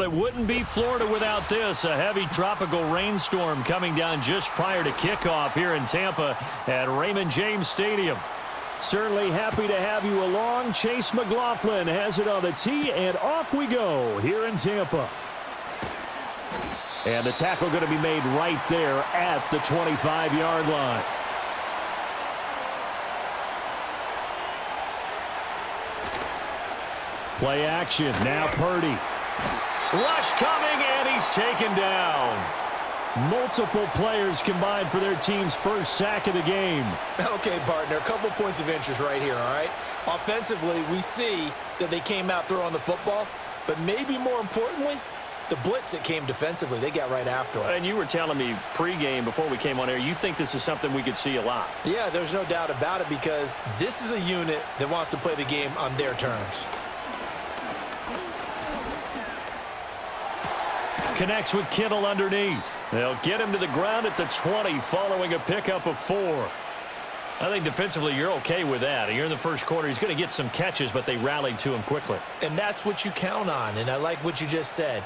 It wouldn't be Florida without this. A heavy tropical rainstorm coming down just prior to kickoff here in Tampa at Raymond James Stadium. Certainly happy to have you along. Chase McLaughlin has it on the tee, and off we go here in Tampa. And the tackle going to be made right there at the 25-yard line. Play action. Now Purdy. Rush coming, and he's taken down. Multiple players combined for their team's first sack of the game. Okay, partner, a couple points of interest right here, all right? Offensively, we see that they came out throwing the football, but maybe more importantly, the blitz that came defensively, they got right after him. And you were telling me pregame before we came on air, you think this is something we could see a lot. Yeah, there's no doubt about it because this is a unit that wants to play the game on their terms. Connects with Kittle underneath. They'll get him to the ground at the 20 following a pickup of 4. I think defensively you're okay with that. Here in the first quarter, he's going to get some catches, but they rallied to him quickly. And that's what you count on, and I like what you just said.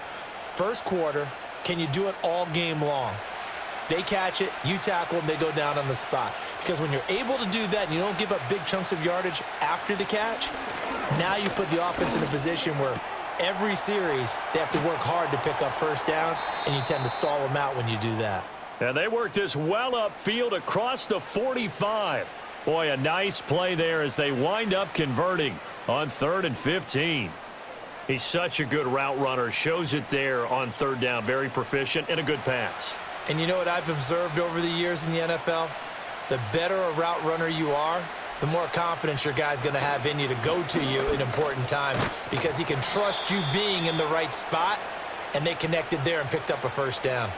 First quarter, can you do it all game long? They catch it, you tackle them, they go down on the spot. Because when you're able to do that and you don't give up big chunks of yardage after the catch, now you put the offense in a position where every series, they have to work hard to pick up first downs, and you tend to stall them out when you do that. And they work this well upfield across the 45. Boy, a nice play there as they wind up converting on 3rd and 15. He's such a good route runner. Shows it there on 3rd down. Very proficient and a good pass. And you know what I've observed over the years in the NFL? The better a route runner you are, the more confidence your guy's going to have in you to go to you in important times because he can trust you being in the right spot, and they connected there and picked up a first down.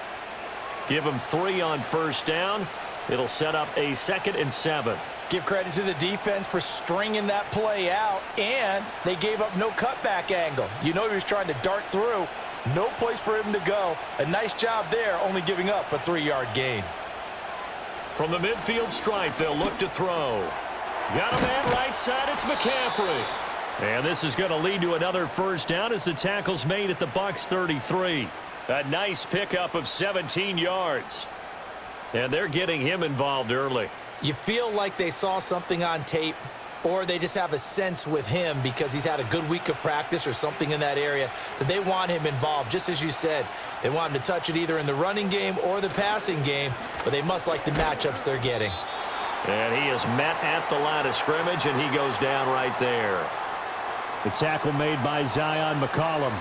Give him 3 on first down. It'll set up a 2nd and 7. Give credit to the defense for stringing that play out, and they gave up no cutback angle. You know he was trying to dart through. No place for him to go. A nice job there, only giving up a 3-yard gain. From the midfield stripe, they'll look to throw. Got a man right side, it's McCaffrey. And this is going to lead to another first down as the tackle's made at the Bucs 33. A nice pickup of 17 yards. And they're getting him involved early. You feel like they saw something on tape, or they just have a sense with him because he's had a good week of practice or something in that area that they want him involved. Just as you said, they want him to touch it either in the running game or the passing game, but they must like the matchups they're getting. And he is met at the line of scrimmage, and he goes down right there. The tackle made by Zion McCollum.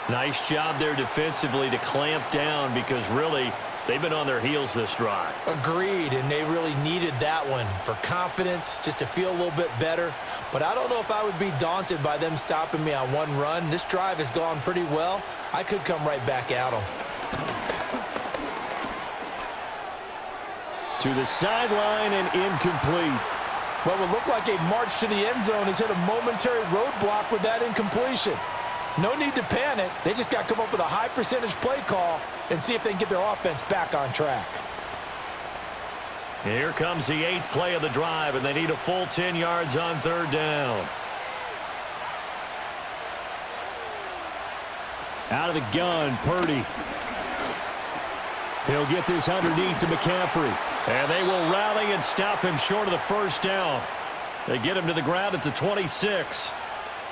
Nice job there defensively to clamp down because really they've been on their heels this drive. Agreed, and they really needed that one for confidence, just to feel a little bit better. But I don't know if I would be daunted by them stopping me on one run. This drive has gone pretty well. I could come right back at them. To the sideline and incomplete. What would look like a march to the end zone has hit a momentary roadblock with that incompletion. No need to panic. They just got to come up with a high percentage play call and see if they can get their offense back on track. Here comes the 8th play of the drive, and they need a full 10 yards on 3rd down. Out of the gun, Purdy. He'll get this underneath to McCaffrey. And they will rally and stop him short of the first down. They get him to the ground at the 26.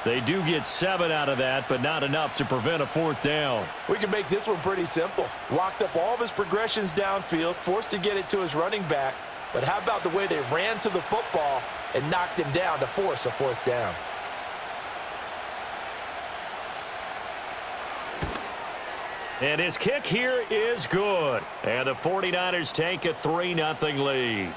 They do get 7 out of that, but not enough to prevent a 4th down. We can make this one pretty simple. Locked up all of his progressions downfield, forced to get it to his running back. But how about the way they ran to the football and knocked him down to force a 4th down? And his kick here is good. And the 49ers take a 3-0 lead.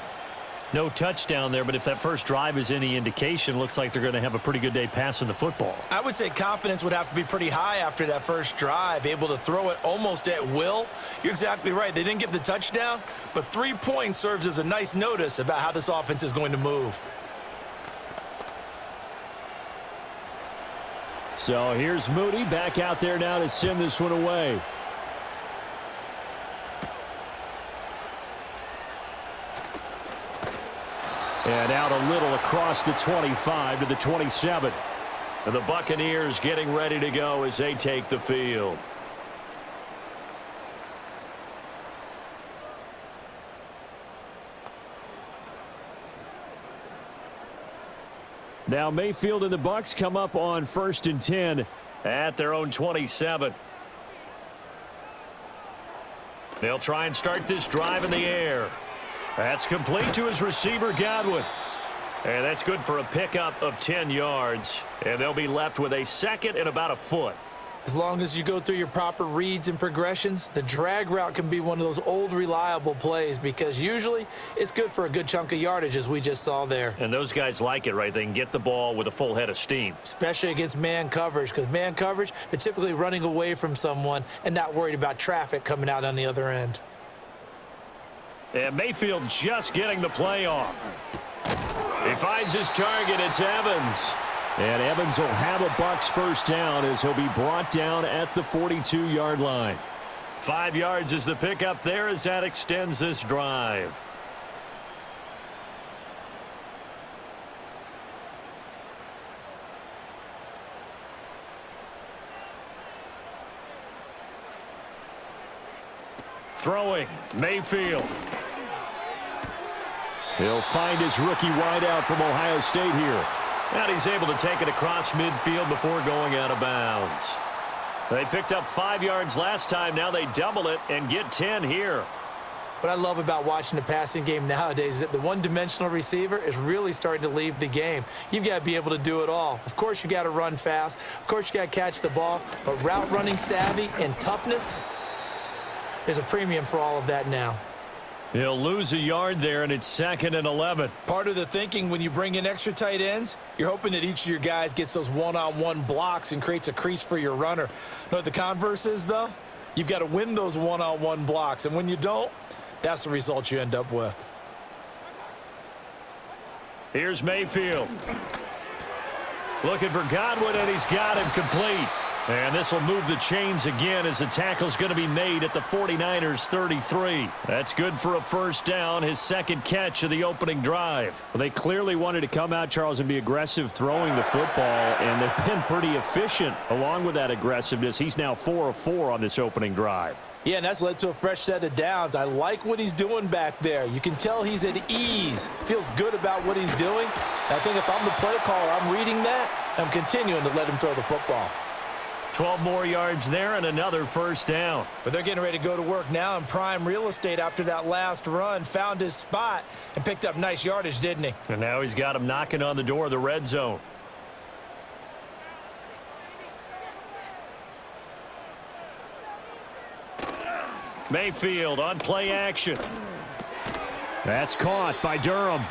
No touchdown there, but if that first drive is any indication, looks like they're going to have a pretty good day passing the football. I would say confidence would have to be pretty high after that first drive, able to throw it almost at will. You're exactly right. They didn't get the touchdown, but 3 points serves as a nice notice about how this offense is going to move. So here's Moody back out there now to send this one away. And out a little across the 25 to the 27. And the Buccaneers getting ready to go as they take the field. Now Mayfield and the Bucs come up on 1st and 10 at their own 27. They'll try and start this drive in the air. That's complete to his receiver, Godwin. And that's good for a pickup of 10 yards. And they'll be left with a second and about a foot. As long as you go through your proper reads and progressions, the drag route can be one of those old reliable plays because usually it's good for a good chunk of yardage, as we just saw there. And those guys like it, right? They can get the ball with a full head of steam. Especially against man coverage, because man coverage, they're typically running away from someone and not worried about traffic coming out on the other end. And Mayfield just getting the play off. He finds his target. It's Evans. And Evans will have a Bucs first down as he'll be brought down at the 42-yard line. 5 yards is the pickup there as that extends this drive. Throwing, Mayfield. He'll find his rookie wideout from Ohio State here. And he's able to take it across midfield before going out of bounds. They picked up 5 yards last time. Now they double it and get 10 here. What I love about watching the passing game nowadays is that the one-dimensional receiver is really starting to leave the game. You've got to be able to do it all. Of course, you got to run fast. Of course, you got to catch the ball. But route running savvy and toughness, there's a premium for all of that now. He'll lose a yard there, and it's 2nd and 11. Part of the thinking when you bring in extra tight ends, you're hoping that each of your guys gets those one-on-one blocks and creates a crease for your runner. You know what the converse is, though? You've got to win those one-on-one blocks, and when you don't, that's the result you end up with. Here's Mayfield. Looking for Godwin, and he's got him complete. And this will move the chains again as the tackle's going to be made at the 49ers 33. That's good for a first down, his second catch of the opening drive. Well, they clearly wanted to come out, Charles, and be aggressive throwing the football, and they've been pretty efficient along with that aggressiveness. He's now 4 of 4 on this opening drive. Yeah, and that's led to a fresh set of downs. I like what he's doing back there. You can tell he's at ease. Feels good about what he's doing. I think if I'm the play caller, I'm reading that. I'm continuing to let him throw the football. 12 more yards there and another first down. But they're getting ready to go to work now in prime real estate after that last run. Found his spot and picked up nice yardage, didn't he? And now he's got him knocking on the door of the red zone. Mayfield on play action. That's caught by Durham.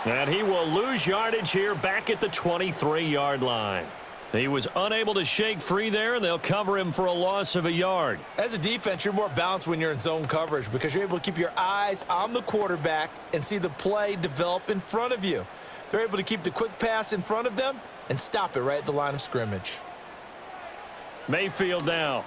And he will lose yardage here back at the 23-yard line. He was unable to shake free there, and they'll cover him for a loss of a yard. As a defense, you're more balanced when you're in zone coverage because you're able to keep your eyes on the quarterback and see the play develop in front of you. They're able to keep the quick pass in front of them and stop it right at the line of scrimmage. Mayfield now.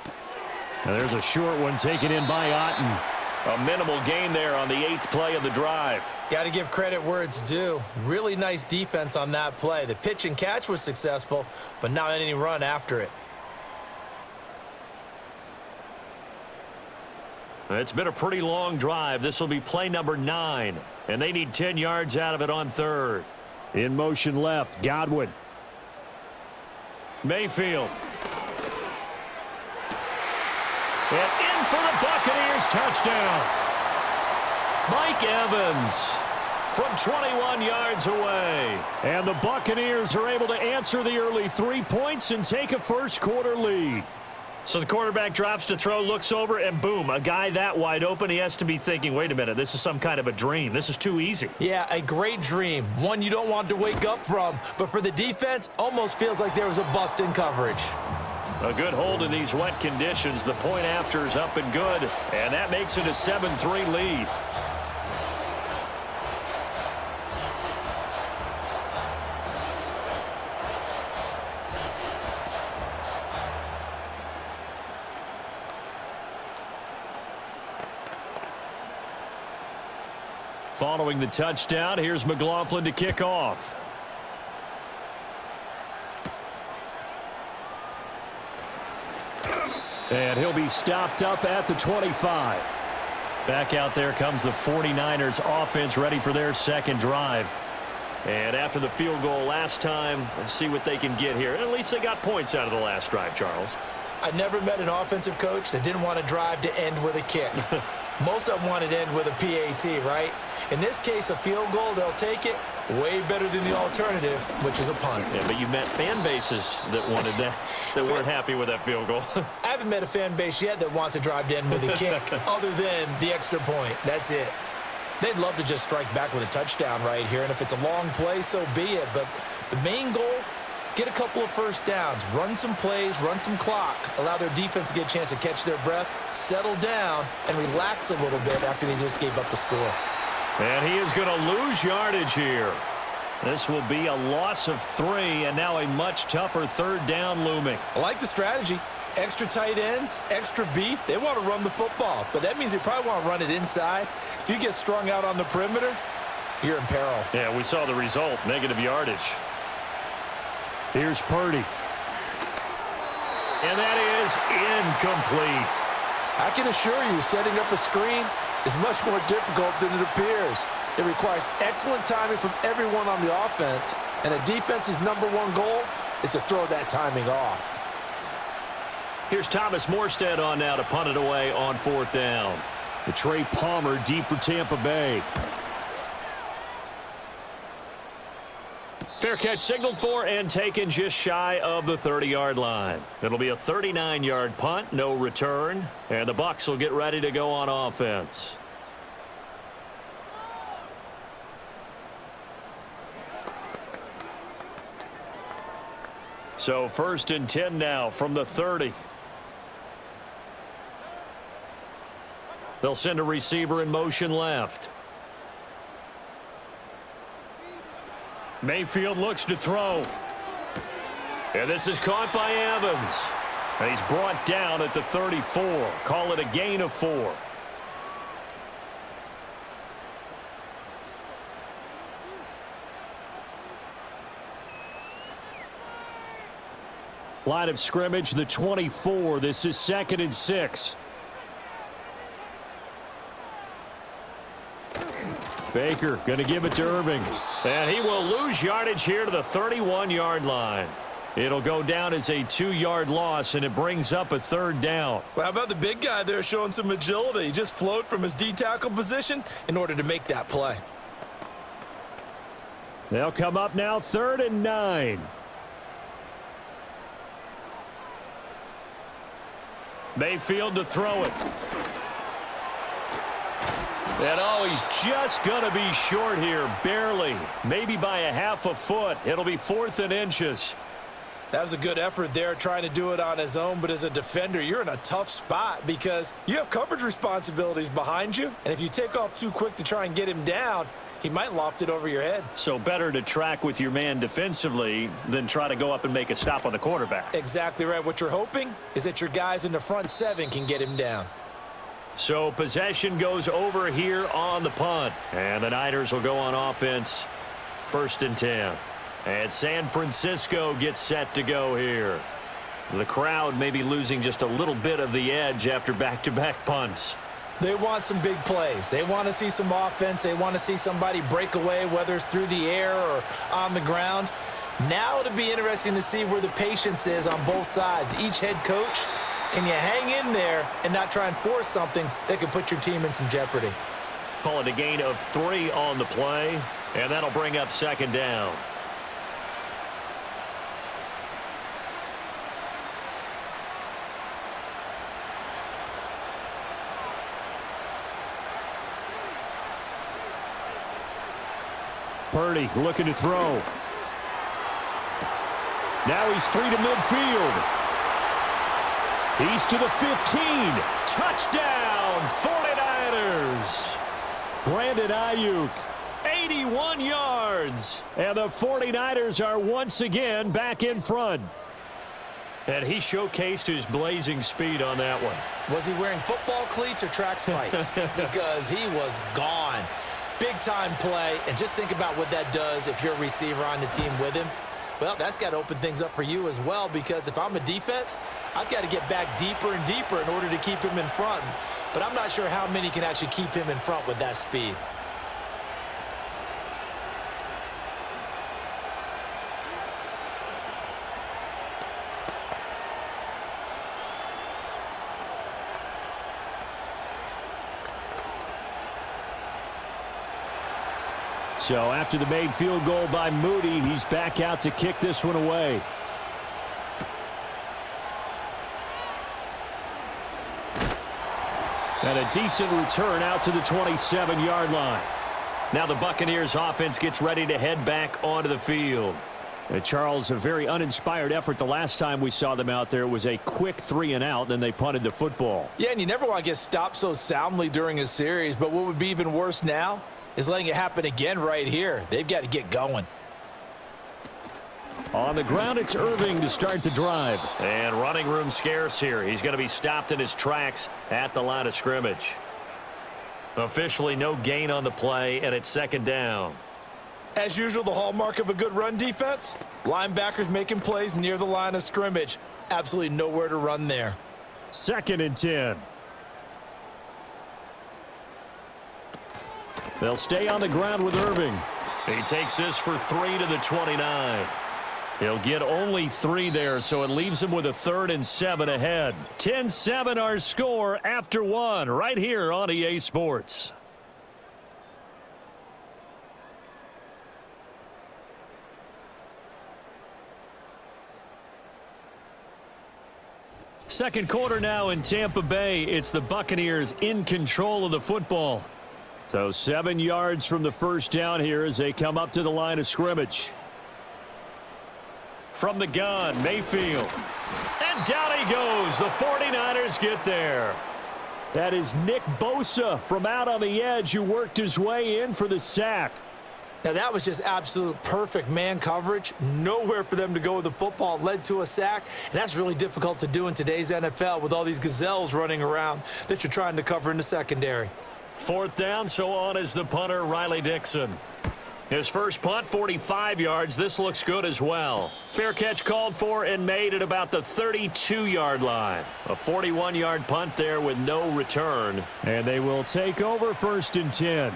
And there's a short one taken in by Otten. A minimal gain there on the 8th play of the drive. Got to give credit where it's due. Really nice defense on that play. The pitch and catch was successful, but not any run after it. It's been a pretty long drive. This will be play number 9, and they need 10 yards out of it on 3rd. In motion left, Godwin. Mayfield. And in for the Buccaneers touchdown. Mike Evans from 21 yards away. And the Buccaneers are able to answer the early 3 points and take a first quarter lead. So the quarterback drops to throw, looks over, and boom, a guy that wide open, he has to be thinking, wait a minute, this is some kind of a dream. This is too easy. Yeah, a great dream. One you don't want to wake up from. But for the defense, almost feels like there was a bust in coverage. A good hold in these wet conditions. The point after is up and good, and that makes it a 7-3 lead. Following the touchdown, here's McLaughlin to kick off. And he'll be stopped up at the 25. Back out there comes the 49ers offense ready for their second drive. And after the field goal last time, let's see what they can get here. At least they got points out of the last drive, Charles. I never met an offensive coach that didn't want to drive to end with a kick. Most of them wanted to end with a PAT, right? In this case, a field goal, they'll take it. Way better than the alternative, which is a punt. Yeah, but you've met fan bases that wanted that, that weren't happy with that field goal. I haven't met a fan base yet that wants to drive to end with a kick other than the extra point. That's it. They'd love to just strike back with a touchdown right here, and if it's a long play, so be it. But the main goal, get a couple of first downs, run some plays, run some clock, allow their defense to get a chance to catch their breath, settle down, and relax a little bit after they just gave up a score. And he is going to lose yardage here. This will be a loss of 3, and now a much tougher third down looming. I like the strategy. Extra tight ends, extra beef. They want to run the football, but that means they probably want to run it inside. If you get strung out on the perimeter, you're in peril. Yeah, we saw the result, negative yardage. Here's Purdy. And that is incomplete. I can assure you, setting up a screen is much more difficult than it appears. It requires excellent timing from everyone on the offense, and a defense's #1 goal is to throw that timing off. Here's Thomas Morstead on now to punt it away on 4th down. The Trey Palmer deep for Tampa Bay. Fair catch signaled for and taken just shy of the 30-yard line. It'll be a 39-yard punt, no return, and the Bucs will get ready to go on offense. So 1st and 10 now from the 30. They'll send a receiver in motion left. Mayfield looks to throw. And this is caught by Evans. And he's brought down at the 34. Call it a gain of 4. Line of scrimmage, the 24. This is 2nd and 6. Baker going to give it to Irving. And he will lose yardage here to the 31-yard line. It'll go down as a 2-yard loss, and it brings up a 3rd down. Well, how about the big guy there showing some agility? He just float from his D-tackle position in order to make that play. They'll come up now 3rd and 9. Mayfield to throw it. And oh, he's just going to be short here, barely. Maybe by a half a foot. It'll be 4th and inches. That was a good effort there trying to do it on his own, but as a defender, you're in a tough spot because you have coverage responsibilities behind you, and if you take off too quick to try and get him down, he might loft it over your head. So better to track with your man defensively than try to go up and make a stop on the quarterback. Exactly right. What you're hoping is that your guys in the front 7 can get him down. So possession goes over here on the punt. And the Niners will go on offense. 1st and 10. And San Francisco gets set to go here. The crowd may be losing just a little bit of the edge after back-to-back punts. They want some big plays. They want to see some offense. They want to see somebody break away, whether it's through the air or on the ground. Now it'll be interesting to see where the patience is on both sides. Each head coach, can you hang in there and not try and force something that could put your team in some jeopardy? Call it a gain of 3 on the play, and that'll bring up 2nd down. Purdy looking to throw. Now he's free to midfield. He's to the 15. Touchdown, 49ers. Brandon Aiyuk. 81 yards. And the 49ers are once again back in front. And he showcased his blazing speed on that one. Was he wearing football cleats or track spikes? Because he was gone. Big-time play, and just think about what that does if you're a receiver on the team with him. Well, that's got to open things up for you as well, because if I'm a defense, I've got to get back deeper and deeper in order to keep him in front. But I'm not sure how many can actually keep him in front with that speed. So after the made field goal by Moody, he's back out to kick this one away. And a decent return out to the 27-yard line. Now the Buccaneers offense gets ready to head back onto the field. And Charles, a very uninspired effort the last time we saw them out there. It was a quick 3-and-out, then they punted the football. Yeah, and you never want to get stopped so soundly during a series, but what would be even worse now is letting it happen again right here. They've got to get going. On the ground, it's Irving to start the drive. And running room scarce here. He's going to be stopped in his tracks at the line of scrimmage. Officially no gain on the play, and it's second down. As usual, the hallmark of a good run defense, linebackers making plays near the line of scrimmage. Absolutely nowhere to run there. 2nd and 10. They'll stay on the ground with Irving. He takes this for 3 to the 29. He'll get only 3 there, so it leaves him with a 3rd and 7 ahead. 10-7 our score after 1 right here on EA Sports. Second quarter now in Tampa Bay. It's the Buccaneers in control of the football. So 7 yards from the first down here as they come up to the line of scrimmage. From the gun, Mayfield. And down he goes. The 49ers get there. That is Nick Bosa from out on the edge who worked his way in for the sack. Now, that was just absolute perfect man coverage. Nowhere for them to go with the football. Led to a sack, and that's really difficult to do in today's NFL with all these gazelles running around that you're trying to cover in the secondary. 4th down, so on is the punter, Riley Dixon. His first punt, 45 yards. This looks good as well. Fair catch called for and made at about the 32-yard line. A 41-yard punt there with no return. And they will take over 1st and 10.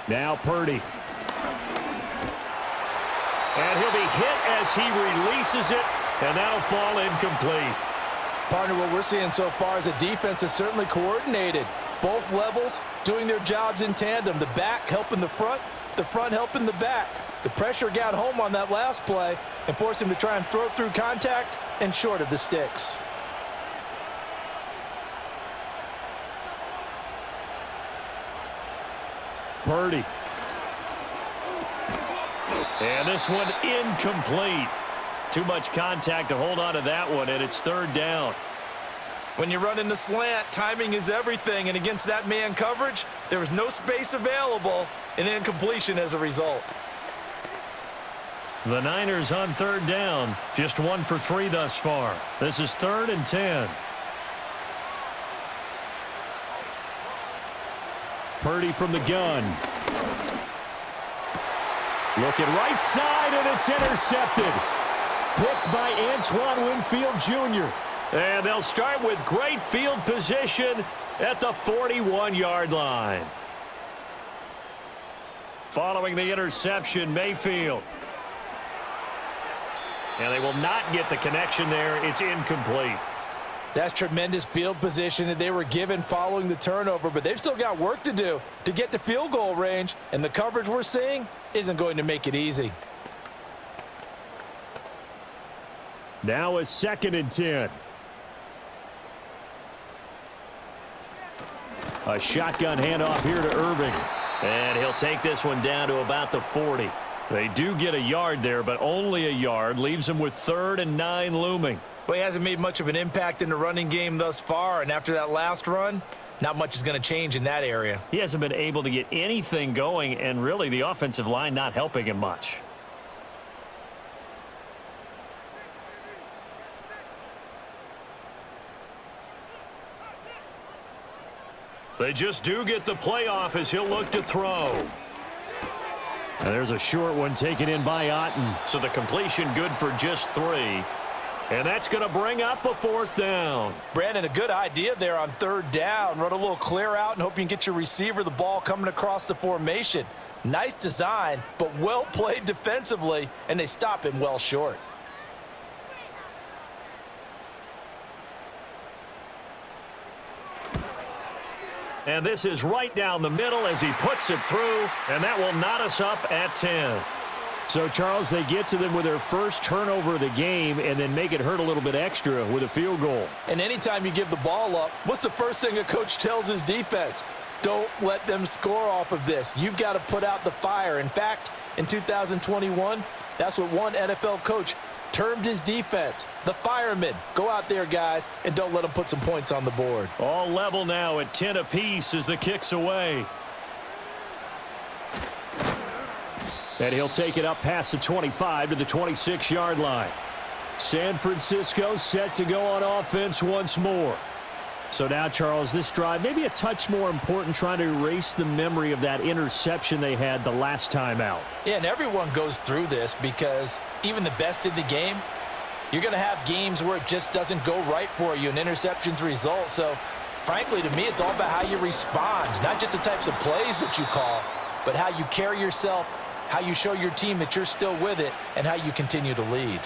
Now Purdy. And he'll be hit as he releases it, and that'll fall incomplete. Partner, what we're seeing so far is a defense that's certainly coordinated. Both levels doing their jobs in tandem. The back helping the front helping the back. The pressure got home on that last play and forced him to try and throw through contact and short of the sticks. Purdy. And this one incomplete. Too much contact to hold on to that one, and it's 3rd down. When you run in the slant, timing is everything, and against that man coverage, there was no space available, and incompletion as a result. The Niners on 3rd down, just 1 for 3 thus far. This is 3rd and 10. Purdy from the gun. Looking right side, and it's intercepted. Picked by Antoine Winfield Jr. And they'll start with great field position at the 41-yard line. Following the interception, Mayfield. And they will not get the connection there. It's incomplete. That's tremendous field position that they were given following the turnover, but they've still got work to do to get to field goal range, and the coverage we're seeing isn't going to make it easy. Now a 2nd and 10. A shotgun handoff here to Irving. And he'll take this one down to about the 40. They do get a yard there, but only a yard. Leaves them with 3rd and 9 looming. Well, he hasn't made much of an impact in the running game thus far, and after that last run, not much is going to change in that area. He hasn't been able to get anything going, and really the offensive line not helping him much. They just do get the playoff as he'll look to throw. And there's a short one taken in by Otten. So the completion good for just 3. And that's going to bring up a 4th down. Brandon, a good idea there on 3rd down. Run a little clear out and hope you can get your receiver the ball coming across the formation. Nice design, but well played defensively, and they stop him well short. And this is right down the middle as he puts it through, and that will knot us up at 10. So, Charles, they get to them with their first turnover of the game and then make it hurt a little bit extra with a field goal. And anytime you give the ball up, what's the first thing a coach tells his defense? Don't let them score off of this. You've got to put out the fire. In fact, in 2021, that's what one NFL coach termed his defense, the firemen. Go out there, guys, and don't let them put some points on the board. All level now at 10 apiece as the kick's away. And he'll take it up past the 25 to the 26-yard line. San Francisco set to go on offense once more. So now, Charles, this drive maybe a touch more important, trying to erase the memory of that interception they had the last time out. Yeah, and everyone goes through this because even the best in the game, you're going to have games where it just doesn't go right for you and interceptions result. So, frankly, to me, it's all about how you respond, not just the types of plays that you call, but how you carry yourself, how you show your team that you're still with it, and how you continue to lead.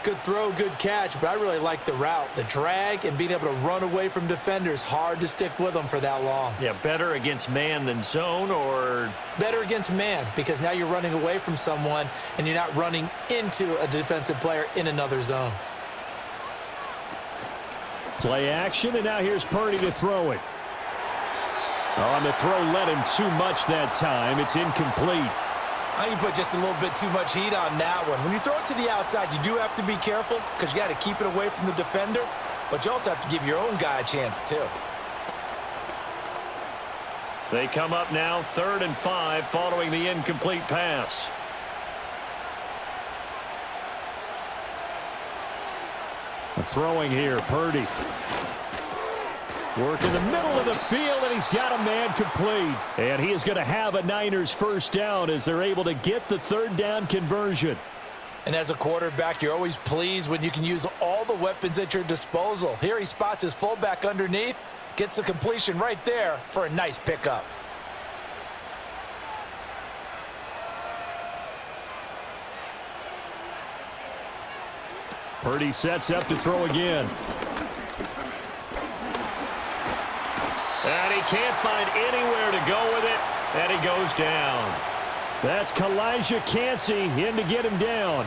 Good throw, good catch, but I really like the route. The drag and being able to run away from defenders, hard to stick with them for that long. Yeah, better against man than zone, or better against man, because now you're running away from someone and you're not running into a defensive player in another zone. Play action, and now here's Purdy to throw it. Oh, and the throw led him too much that time. It's incomplete. I think you put just a little bit too much heat on that one. When you throw it to the outside, you do have to be careful because you got to keep it away from the defender, but you also have to give your own guy a chance too. They come up now 3rd and 5 following the incomplete pass. Throwing here, Purdy. Work in the middle of the field, and he's got a man complete. And he is going to have a Niners first down as they're able to get the 3rd down conversion. And as a quarterback, you're always pleased when you can use all the weapons at your disposal. Here he spots his fullback underneath, gets the completion right there for a nice pickup. Purdy sets up to throw again. And he can't find anywhere to go with it, and he goes down. That's Kalijah Cansey in to get him down.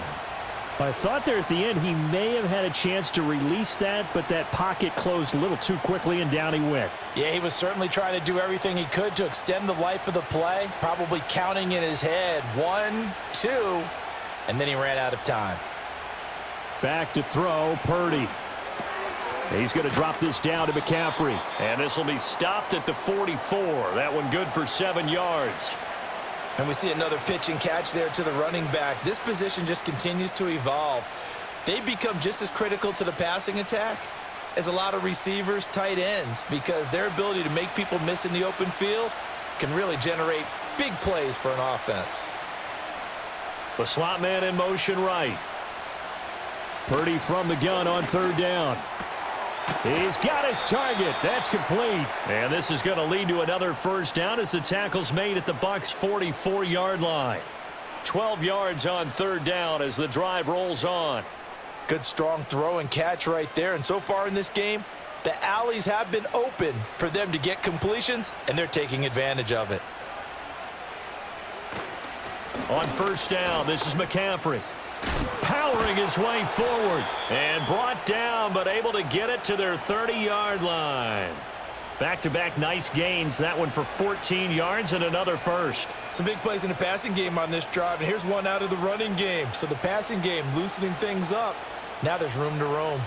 I thought there at the end he may have had a chance to release that, but that pocket closed a little too quickly, and down he went. Yeah, he was certainly trying to do everything he could to extend the life of the play, probably counting in his head 1, 2, and then he ran out of time. Back to throw, Purdy. He's going to drop this down to McCaffrey. And this will be stopped at the 44. That one good for 7 yards. And we see another pitch and catch there to the running back. This position just continues to evolve. They become just as critical to the passing attack as a lot of receivers, tight ends, because their ability to make people miss in the open field can really generate big plays for an offense. The slot man in motion right. Purdy from the gun on 3rd down. He's got his target. That's complete. And this is going to lead to another first down as the tackle's made at the Bucs' 44-yard line. 12 yards on 3rd down as the drive rolls on. Good strong throw and catch right there. And so far in this game, the alleys have been open for them to get completions, and they're taking advantage of it. On 1st down, this is McCaffrey. Powering his way forward and brought down, but able to get it to their 30-yard line. Back-to-back nice gains. That one for 14 yards and another first. Some big plays in the passing game on this drive, and here's one out of the running game. So the passing game loosening things up. Now there's room to roam.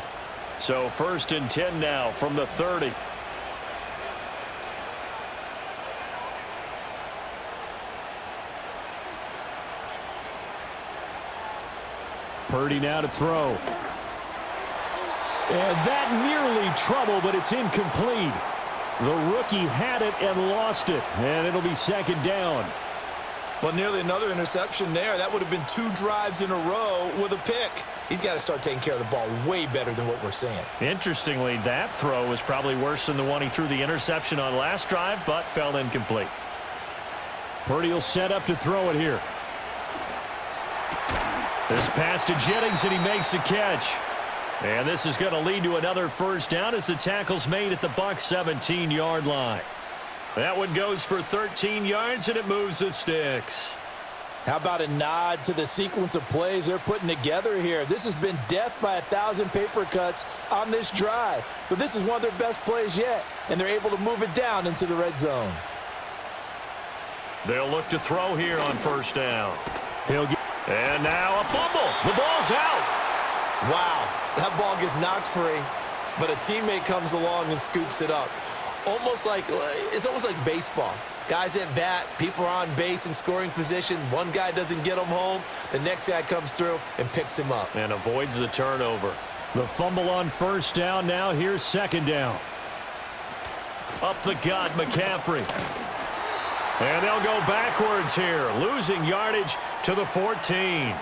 So 1st and 10 now from the 30. Purdy now to throw. And that nearly trouble, but it's incomplete. The rookie had it and lost it, and it'll be second down. Well, nearly another interception there. That would have been 2 drives in a row with a pick. He's got to start taking care of the ball way better than what we're seeing. Interestingly, that throw was probably worse than the one he threw the interception on last drive, but fell incomplete. Purdy will set up to throw it here. This pass to Jennings, and he makes the catch. And this is going to lead to another first down as the tackle's made at the Bucs 17-yard line. That one goes for 13 yards, and it moves the sticks. How about a nod to the sequence of plays they're putting together here? This has been death by 1,000 paper cuts on this drive. But this is one of their best plays yet, and they're able to move it down into the red zone. They'll look to throw here on first down. And now a fumble. The ball's out. Wow, that ball gets knocked free, but a teammate comes along and scoops it up. It's almost like baseball. Guys at bat, people are on base in scoring position. One guy doesn't get him home. The next guy comes through and picks him up. And avoids the turnover. The fumble on first down. Now here's second down. Up the gut, McCaffrey. And they'll go backwards here, losing yardage to the 14.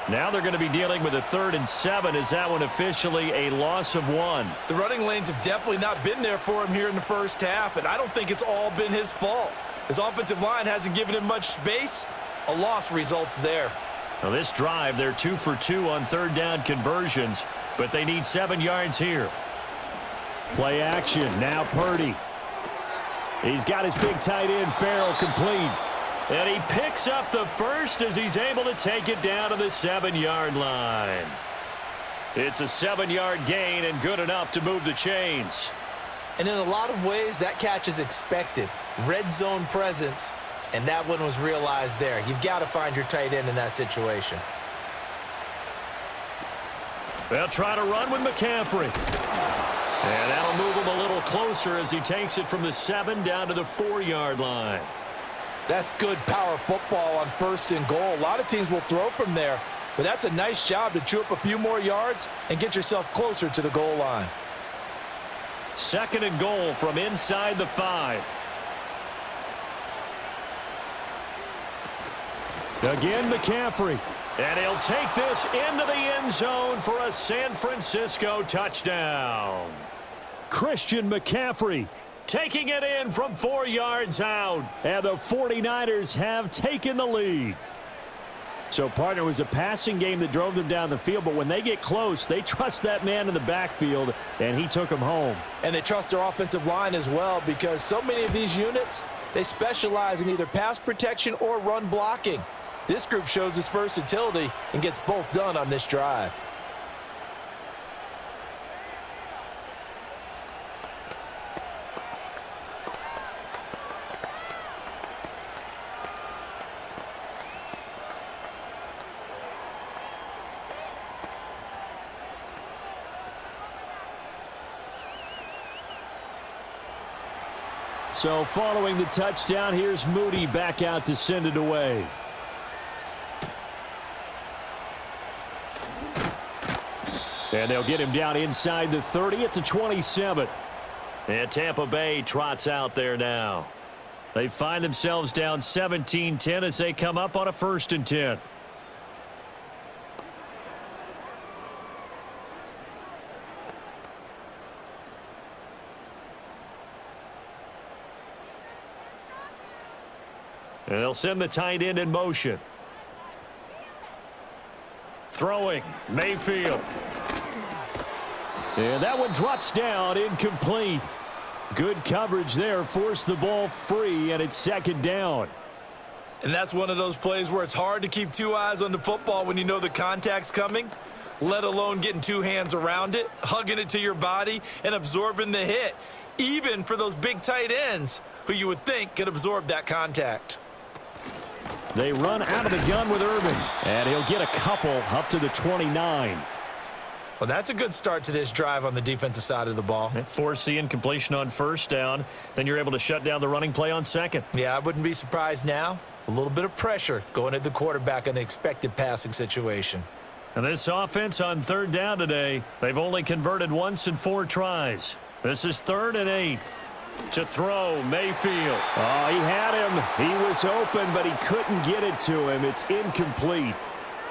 Now they're going to be dealing with a 3rd and 7. Is that one officially a loss of 1? The running lanes have definitely not been there for him here in the first half, and I don't think it's all been his fault. His offensive line hasn't given him much space. A loss results there. Now this drive, they're 2 for 2 on 3rd down conversions, but they need 7 yards here. Play action. Now Purdy. He's got his big tight end, Farrell, complete. And he picks up the first as he's able to take it down to the 7-yard line. It's a 7-yard gain and good enough to move the chains. And in a lot of ways, that catch is expected. Red zone presence, and that one was realized there. You've got to find your tight end in that situation. They'll try to run with McCaffrey. And that'll move him a little closer as he takes it from the 7 down to the 4-yard line. That's good power football on 1st and goal. A lot of teams will throw from there, but that's a nice job to chew up a few more yards and get yourself closer to the goal line. 2nd and goal from inside the 5. Again, McCaffrey. And he'll take this into the end zone for a San Francisco touchdown. Christian McCaffrey taking it in from 4 yards out. And the 49ers have taken the lead. So, partner, it was a passing game that drove them down the field, but when they get close, they trust that man in the backfield, and he took them home. And they trust their offensive line as well, because so many of these units, they specialize in either pass protection or run blocking. This group shows its versatility and gets both done on this drive. So following the touchdown, here's Moody back out to send it away. And they'll get him down inside the 30 at the 27. And Tampa Bay trots out there now. They find themselves down 17-10 as they come up on a 1st and 10. And they'll send the tight end in motion. Throwing, Mayfield. And that one drops down, incomplete. Good coverage there, forced the ball free, and it's 2nd down. And that's one of those plays where it's hard to keep 2 eyes on the football when you know the contact's coming, let alone getting 2 hands around it, hugging it to your body, and absorbing the hit, even for those big tight ends who you would think could absorb that contact. They run out of the gun with Irvin, and he'll get a couple up to the 29. Well, that's a good start to this drive on the defensive side of the ball. Force the incompletion on 1st down. Then you're able to shut down the running play on 2nd. Yeah, I wouldn't be surprised now. A little bit of pressure going at the quarterback in an expected passing situation. And this offense on third down today, they've only converted once in 4 tries. This is 3rd and 8. To throw, Mayfield. Oh, he had him. He was open, but he couldn't get it to him. It's incomplete.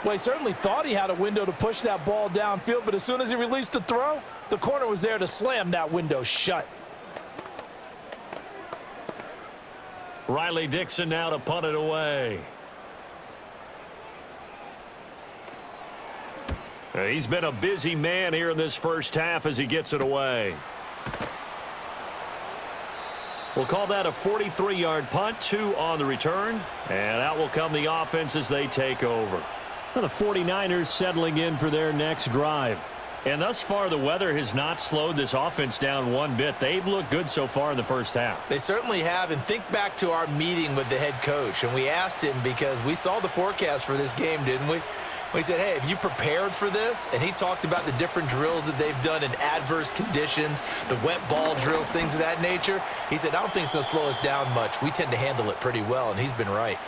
Well, he certainly thought he had a window to push that ball downfield, but as soon as he released the throw, the corner was there to slam that window shut. Riley Dixon now to punt it away. He's been a busy man here in this first half as he gets it away. We'll call that a 43-yard punt, 2 on the return, and out will come the offense as they take over. Well, the 49ers settling in for their next drive. And thus far, the weather has not slowed this offense down one bit. They've looked good so far in the first half. They certainly have, and think back to our meeting with the head coach, and we asked him because we saw the forecast for this game, didn't we? We said, hey, have you prepared for this? And he talked about the different drills that they've done in adverse conditions, the wet ball drills, things of that nature. He said, I don't think it's going to slow us down much. We tend to handle it pretty well, and he's been right.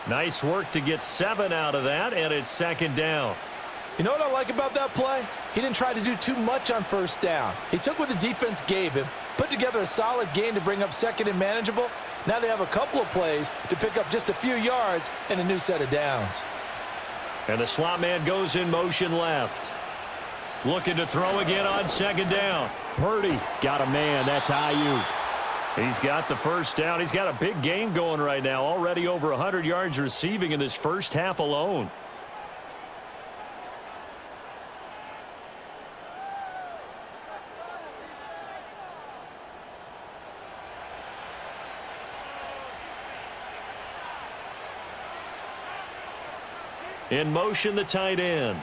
Nice work to get 7 out of that, and it's 2nd down. You know what I like about that play? He didn't try to do too much on 1st down. He took what the defense gave him, put together a solid gain to bring up 2nd and manageable. Now they have a couple of plays to pick up just a few yards and a new set of downs. And the slot man goes in motion left. Looking to throw again on 2nd down. Purdy got a man. That's Aiyuk. He's got the 1st down. He's got a big game going right now. Already over 100 yards receiving in this first half alone. In motion, the tight end.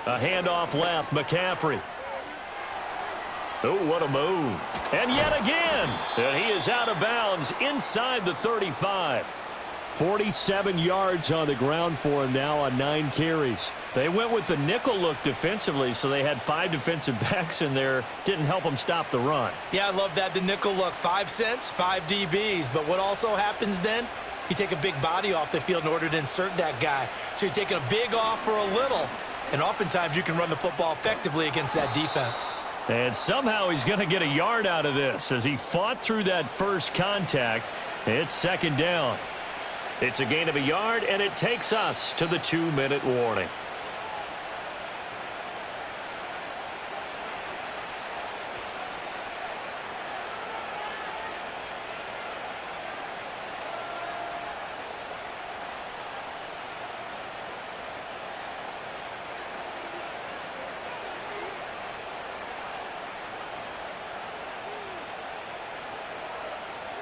A handoff left, McCaffrey. Oh, what a move. And yet again, and he is out of bounds inside the 35. 47 yards on the ground for him now on 9 carries. They went with the nickel look defensively, so they had 5 defensive backs in there. Didn't help them stop the run. Yeah, I love that. The nickel look, 5 cents, 5 DBs. But what also happens then? You take a big body off the field in order to insert that guy. So you're taking a big off for a little, and oftentimes you can run the football effectively against that defense. And somehow he's going to get a yard out of this as he fought through that first contact. It's 2nd down. It's a gain of a yard, and it takes us to the 2-minute warning.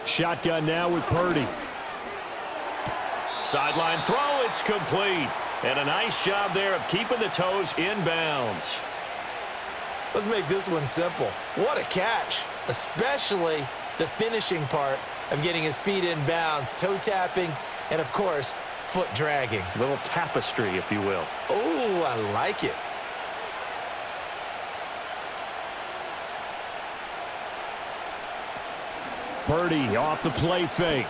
Shotgun now with Purdy. Sideline throw, it's complete. And a nice job there of keeping the toes in bounds. Let's make this one simple. What a catch, especially the finishing part of getting his feet in bounds, toe tapping, and, of course, foot dragging. A little tapestry, if you will. Oh, I like it. Purdy off the play fake.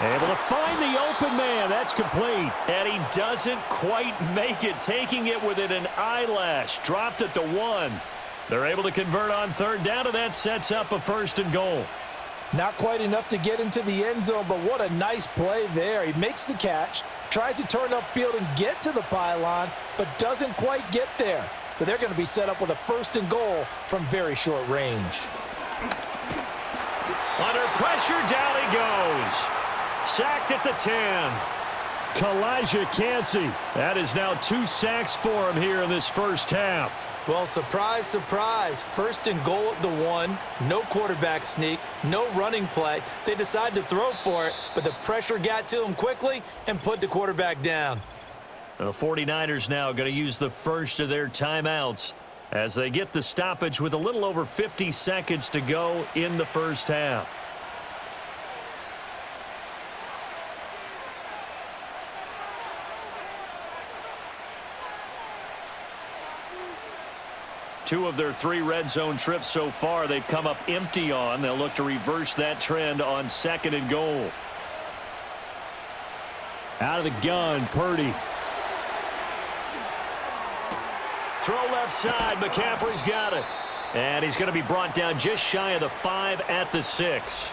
Able to find the open man. That's complete. And he doesn't quite make it, taking it within an eyelash. Dropped at the 1. They're able to convert on 3rd down, and that sets up a 1st and goal. Not quite enough to get into the end zone, but what a nice play there. He makes the catch, tries to turn upfield and get to the pylon, but doesn't quite get there. But they're going to be set up with a 1st and goal from very short range. Under pressure, down he goes. Sacked at the 10. Kalijah Kancey. That is now 2 sacks for him here in this first half. Well, surprise, surprise. 1st and goal at the 1. No quarterback sneak. No running play. They decide to throw for it, but the pressure got to him quickly and put the quarterback down. The 49ers now going to use the first of their timeouts as they get the stoppage with a little over 50 seconds to go in the first half. Two of their 3 red zone trips so far they've come up empty on. They'll look to reverse that trend on 2nd and goal. Out of the gun, Purdy. Throw left side. McCaffrey's got it. And he's going to be brought down just shy of the 5 at the 6.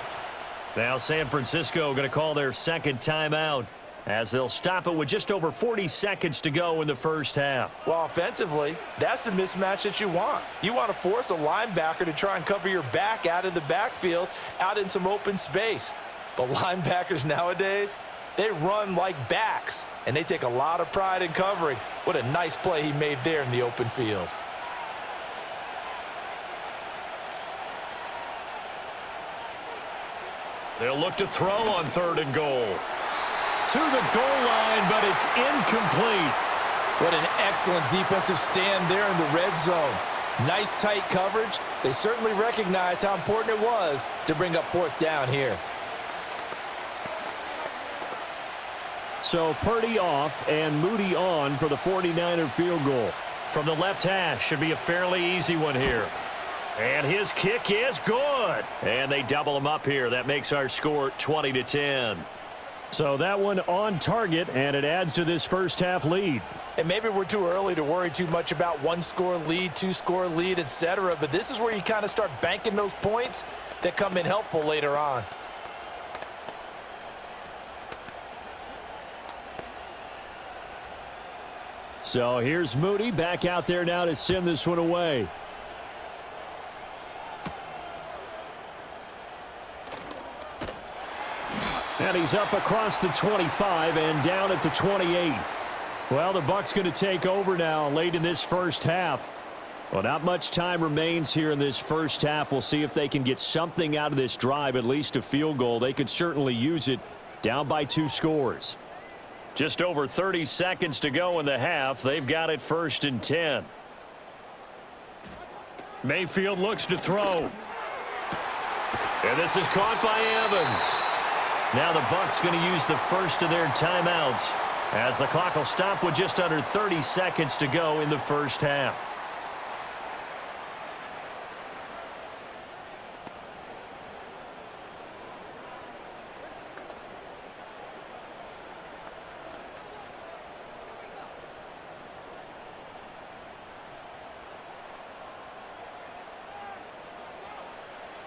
Now San Francisco going to call their second timeout as they'll stop it with just over 40 seconds to go in the first half. Well, offensively, that's the mismatch that you want. You want to force a linebacker to try and cover your back out of the backfield, out in some open space. But linebackers nowadays, they run like backs, and they take a lot of pride in covering. What a nice play he made there in the open field. They'll look to throw on 3rd and goal. To the goal line, but it's incomplete. What an excellent defensive stand there in the red zone. Nice tight coverage. They certainly recognized how important it was to bring up 4th down here. So Purdy off and Moody on for the 49er field goal. From the left hash, should be a fairly easy one here. And his kick is good. And they double him up here. That makes our score 20-10. So that one on target, and it adds to this first half lead. And maybe we're too early to worry too much about 1-score lead, 2-score lead, etc. But this is where you kind of start banking those points that come in helpful later on. So here's Moody back out there now to send this one away. And he's up across the 25 and down at the 28. Well, the Bucs going to take over now late in this first half. Well, not much time remains here in this first half. We'll see if they can get something out of this drive, at least a field goal. They could certainly use it, down by 2 scores. Just over 30 seconds to go in the half. They've got it 1st and 10. Mayfield looks to throw. And this is caught by Evans. Now the Bucs going to use the first of their timeouts as the clock will stop with just under 30 seconds to go in the first half.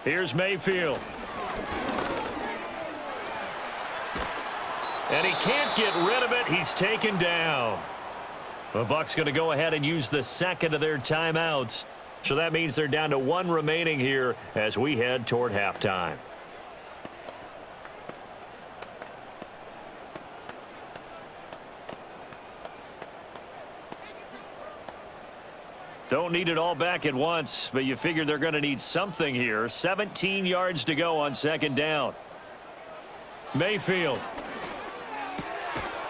Here's Mayfield. And he can't get rid of it. He's taken down. The Bucs going to go ahead and use the second of their timeouts. So that means they're down to 1 remaining here as we head toward halftime. Don't need it all back at once, but you figure they're going to need something here. 17 yards to go on 2nd down. Mayfield.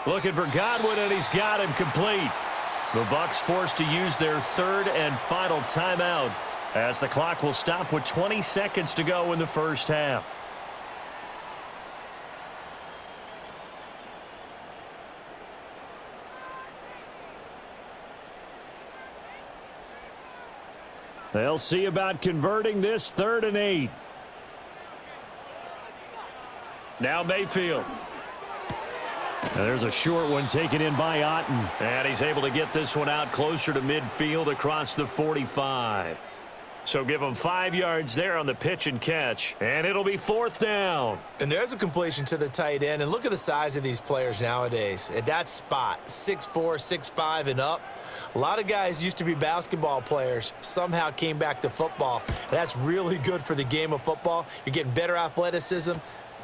Looking for Godwin, and he's got him complete. The Bucs forced to use their 3rd and final timeout as the clock will stop with 20 seconds to go in the first half. They'll see about converting this 3rd and 8. Now Mayfield. And there's a short one taken in by Otten. And he's able to get this one out closer to midfield across the 45. So give him 5 yards there on the pitch and catch. And it'll be 4th down. And there's a completion to the tight end. And look at the size of these players nowadays. At that spot, 6'4", 6'5", and up. A lot of guys used to be basketball players, somehow came back to football. And that's really good for the game of football. You're getting better athleticism,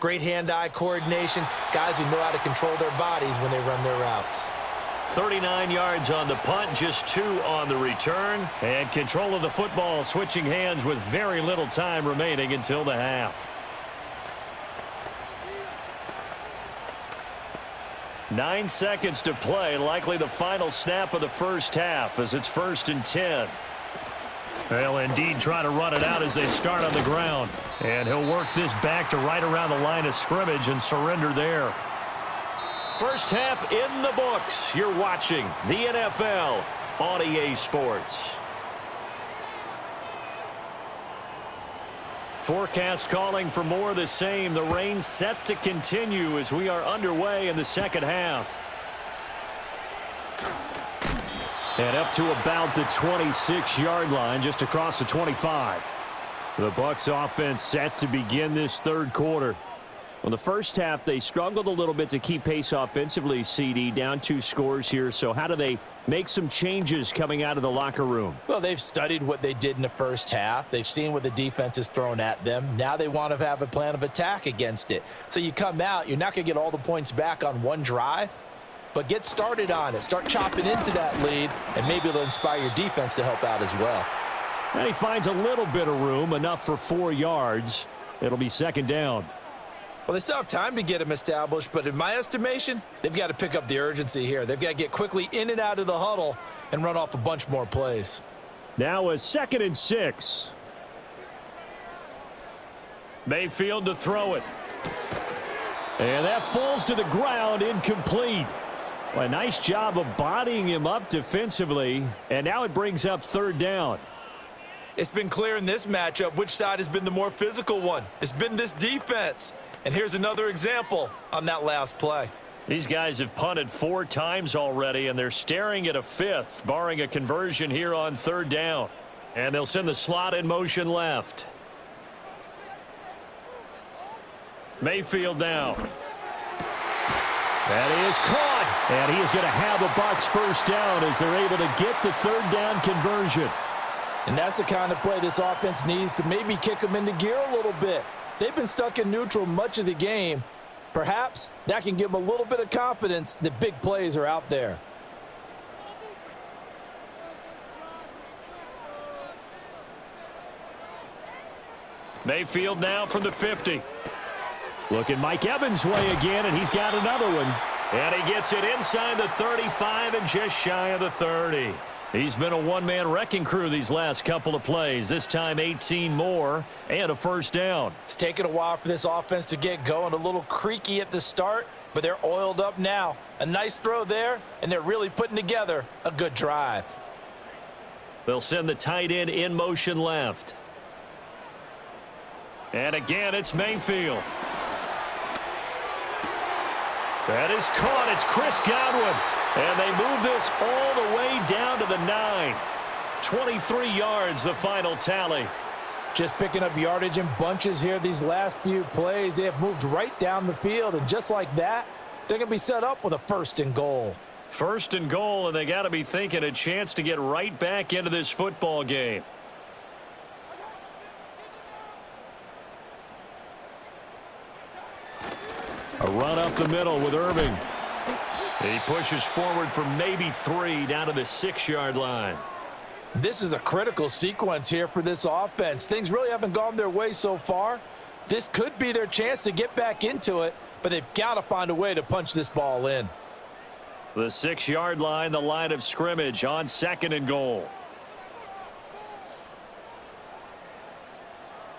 great hand-eye coordination, guys who know how to control their bodies when they run their routes. 39 yards on the punt, just 2 on the return. And control of the football switching hands with very little time remaining until the half. 9 seconds to play, likely the final snap of the first half as it's 1st and 10. They'll indeed try to run it out as they start on the ground. And he'll work this back to right around the line of scrimmage and surrender there. First half in the books. You're watching the NFL on EA Sports. Forecast calling for more of the same. The rain set to continue as we are underway in the second half. And up to about the 26-yard line, just across the 25. The Bucs offense set to begin this third quarter. Well, the first half, they struggled a little bit to keep pace offensively, CD, down 2 scores here. So how do they make some changes coming out of the locker room? Well, they've studied what they did in the first half. They've seen what the defense has thrown at them. Now they want to have a plan of attack against it. So you come out, you're not going to get all the points back on one drive, but get started on it. Start chopping into that lead, and maybe it'll inspire your defense to help out as well. And he finds a little bit of room, enough for 4 yards. It'll be second down. Well, they still have time to get him established, but in my estimation, they've got to pick up the urgency here. They've got to get quickly in and out of the huddle and run off a bunch more plays. Now a 2nd and 6. Mayfield to throw it. And that falls to the ground, incomplete. Well, a nice job of bodying him up defensively, and now it brings up 3rd down. It's been clear in this matchup which side has been the more physical one. It's been this defense. And here's another example on that last play. These guys have punted 4 times already, and they're staring at a 5th, barring a conversion here on 3rd down. And they'll send the slot in motion left. Mayfield now. That is caught. And he is going to have a Bucs first down as they're able to get the 3rd down conversion. And that's the kind of play this offense needs to maybe kick them into gear a little bit. They've been stuck in neutral much of the game. Perhaps that can give them a little bit of confidence that big plays are out there. Mayfield now from the 50. Looking Mike Evans' way again, and he's got another one. And he gets it inside the 35 and just shy of the 30. He's been a one-man wrecking crew these last couple of plays. This time 18 more and a first down. It's taken a while for this offense to get going. A little creaky at the start, but they're oiled up now. A nice throw there, and they're really putting together a good drive. They'll send the tight end in motion left. And again, it's Mayfield. That is caught. It's Chris Godwin. And they move this all the way down to the 9. 23 yards, the final tally. Just picking up yardage in bunches here these last few plays. They have moved right down the field, and just like that, they're going to be set up with a 1st and goal. 1st and goal, and they got to be thinking a chance to get right back into this football game. A run up the middle with Irving. He pushes forward for maybe 3 down to the 6-yard line. This is a critical sequence here for this offense. Things really haven't gone their way so far. This could be their chance to get back into it, but they've got to find a way to punch this ball in. The 6-yard line, the line of scrimmage on 2nd and goal.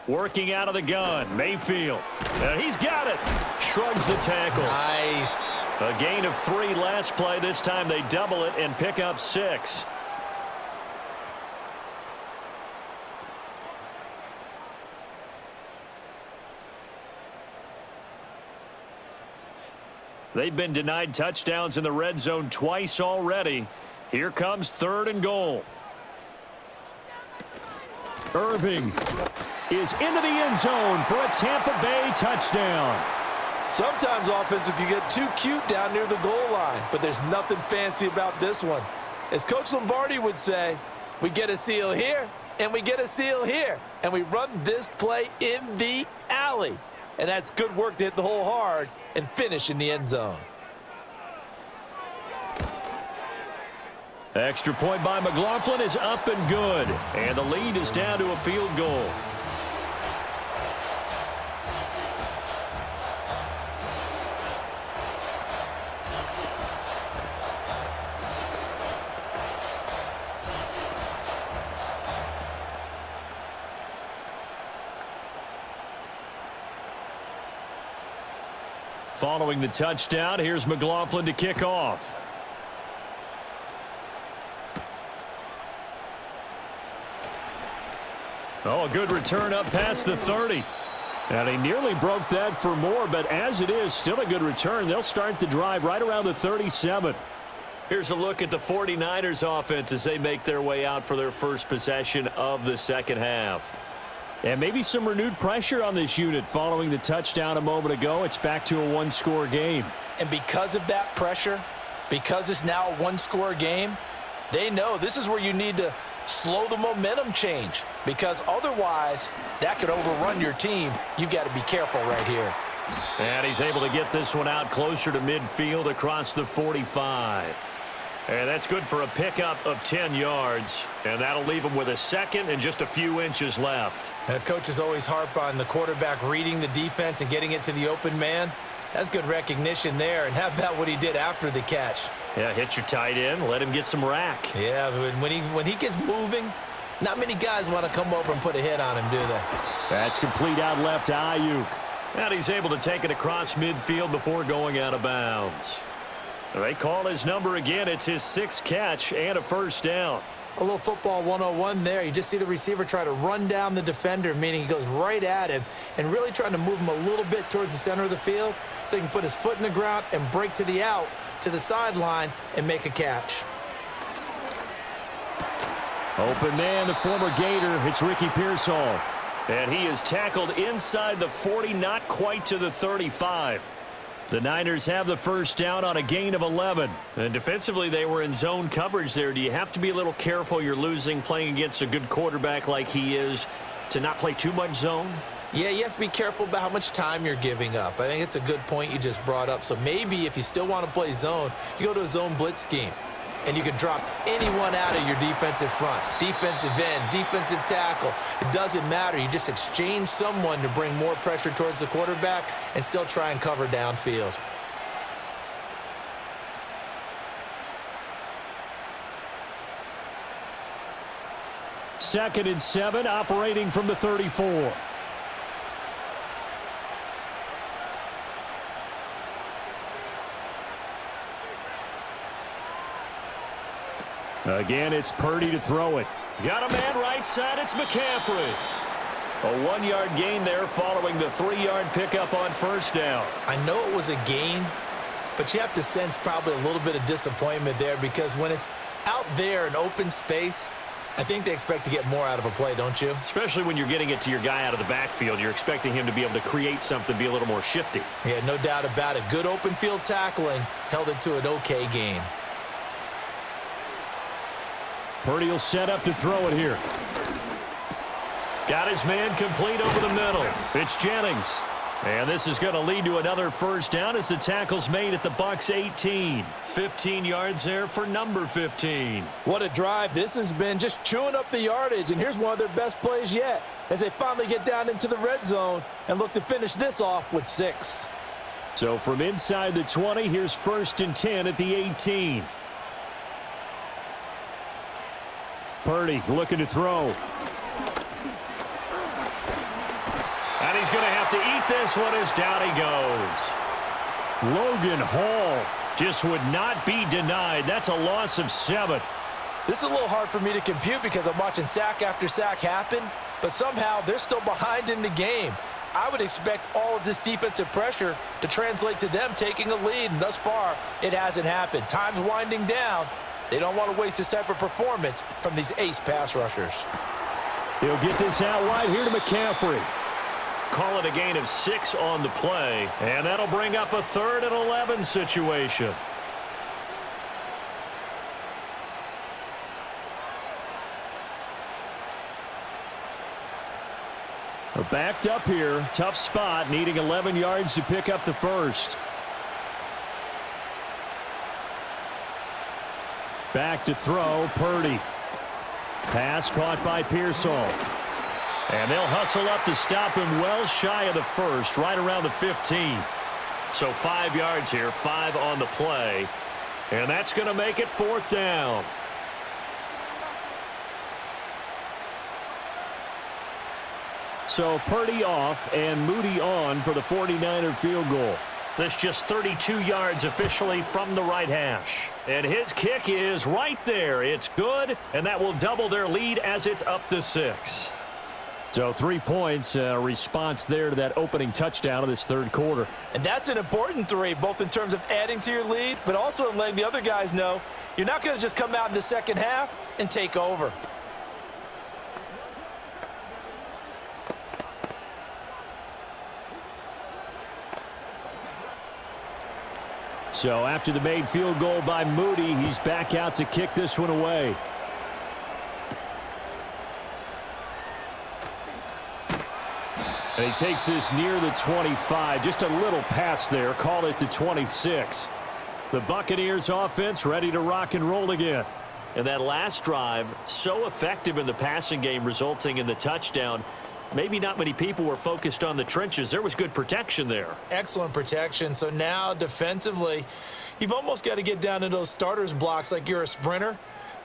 Working out of the gun, Mayfield. And he's got it. Shrugs the tackle. Nice. A gain of 3 last play. This time they double it and pick up 6. They've been denied touchdowns in the red zone twice already. Here comes 3rd and goal. Irving is into the end zone for a Tampa Bay touchdown. Sometimes offenses can get too cute down near the goal line, but there's nothing fancy about this one. As Coach Lombardi would say, we get a seal here, and we get a seal here, and we run this play in the alley. And that's good work to hit the hole hard and finish in the end zone. Extra point by McLaughlin is up and good. And the lead is down to a field goal. Following the touchdown, here's McLaughlin to kick off. Oh, a good return up past the 30. And he nearly broke that for more, but as it is, still a good return. They'll start the drive right around the 37. Here's a look at the 49ers offense as they make their way out for their first possession of the second half. And maybe some renewed pressure on this unit following the touchdown a moment ago. It's back to a one-score game. And because of that pressure, because it's now a one-score game, they know this is where you need to slow the momentum change, because otherwise that could overrun your team. You've got to be careful right here. And he's able to get this one out closer to midfield across the 45. And that's good for a pickup of 10 yards. And that'll leave him with a second and just a few inches left. Coaches always harp on the quarterback reading the defense and getting it to the open man. That's good recognition there. And how about what he did after the catch? Yeah, hit your tight end, let him get some rack. Yeah, when he gets moving, not many guys want to come over and put a hit on him, do they? That's complete out left to Aiyuk. And he's able to take it across midfield before going out of bounds. They call his number again. It's his 6th catch and a first down. A little football 101 there. You just see the receiver try to run down the defender, meaning he goes right at him and really trying to move him a little bit towards the center of the field so he can put his foot in the ground and break to the out, to the sideline, and make a catch. Open man, the former Gator. It's Ricky Pearsall. And he is tackled inside the 40, not quite to the 35. The Niners have the first down on a gain of 11. And defensively, they were in zone coverage there. Do you have to be a little careful? You're losing playing against a good quarterback like he is to not play too much zone? Yeah, you have to be careful about how much time you're giving up. I think it's a good point you just brought up. So maybe if you still want to play zone, you go to a zone blitz scheme. And you can drop anyone out of your defensive front, defensive end, defensive tackle. It doesn't matter. You just exchange someone to bring more pressure towards the quarterback and still try and cover downfield. Second and 7, operating from the 34. Again, it's Purdy to throw it. Got a man right side. It's McCaffrey. A 1-yard gain there following the 3-yard pickup on first down. I know it was a gain, but you have to sense probably a little bit of disappointment there, because when it's out there in open space, I think they expect to get more out of a play, don't you? Especially when you're getting it to your guy out of the backfield. You're expecting him to be able to create something, be a little more shifty. Yeah, no doubt about it. Good open field tackling held it to an okay gain. Purdy will set up to throw it here. Got his man complete over the middle. It's Jennings. And this is going to lead to another first down as the tackle's made at the Bucs 18. 15 yards there for number 15. What a drive. This has been just chewing up the yardage, and here's one of their best plays yet as they finally get down into the red zone and look to finish this off with 6. So from inside the 20, here's 1st and 10 at the 18. Purdy looking to throw. And he's going to have to eat this one as down he goes. Logan Hall just would not be denied. That's a loss of 7. This is a little hard for me to compute because I'm watching sack after sack happen, but somehow they're still behind in the game. I would expect all of this defensive pressure to translate to them taking a lead, and thus far, it hasn't happened. Time's winding down. They don't want to waste this type of performance from these ace pass rushers. He'll get this out wide here to McCaffrey. Call it a gain of 6 on the play, and that'll bring up a 3rd and 11 situation. Backed up here, tough spot, needing 11 yards to pick up the first. Back to throw, Purdy. Pass caught by Pearsall. And they'll hustle up to stop him well shy of the first, right around the 15. So 5 yards here, 5 on the play. And that's going to make it 4th down. So Purdy off and Moody on for the 49er field goal. This just 32 yards officially from the right hash. And his kick is right there. It's good, and that will double their lead as it's up to 6. So 3 points, response there to that opening touchdown of this third quarter. And that's an important 3, both in terms of adding to your lead, but also in letting the other guys know you're not going to just come out in the second half and take over. So after the made field goal by Moody, he's back out to kick this one away. And he takes this near the 25. Just a little pass there. Call it the 26. The Buccaneers offense ready to rock and roll again. And that last drive, so effective in the passing game, resulting in the touchdown. Maybe not many people were focused on the trenches. There was good protection there. Excellent protection. So now defensively, you've almost got to get down to those starters blocks like you're a sprinter.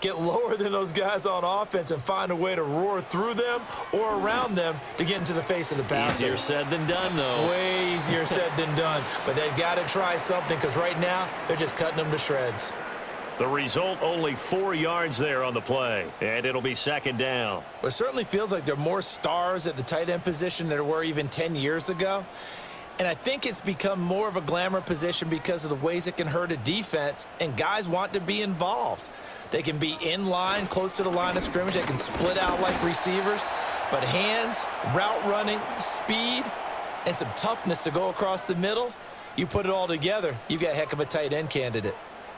Get lower than those guys on offense and find a way to roar through them or around them to get into the face of the passer. Easier said than done, though. Way easier said than done. But they've got to try something because right now they're just cutting them to shreds. The result, only 4 yards there on the play, and it'll be second down. Well, it certainly feels like there are more stars at the tight end position than there were even 10 years ago. And I think it's become more of a glamour position because of the ways it can hurt a defense, and guys want to be involved. They can be in line, close to the line of scrimmage. They can split out like receivers. But hands, route running, speed, and some toughness to go across the middle, you put it all together, you've got a heck of a tight end candidate.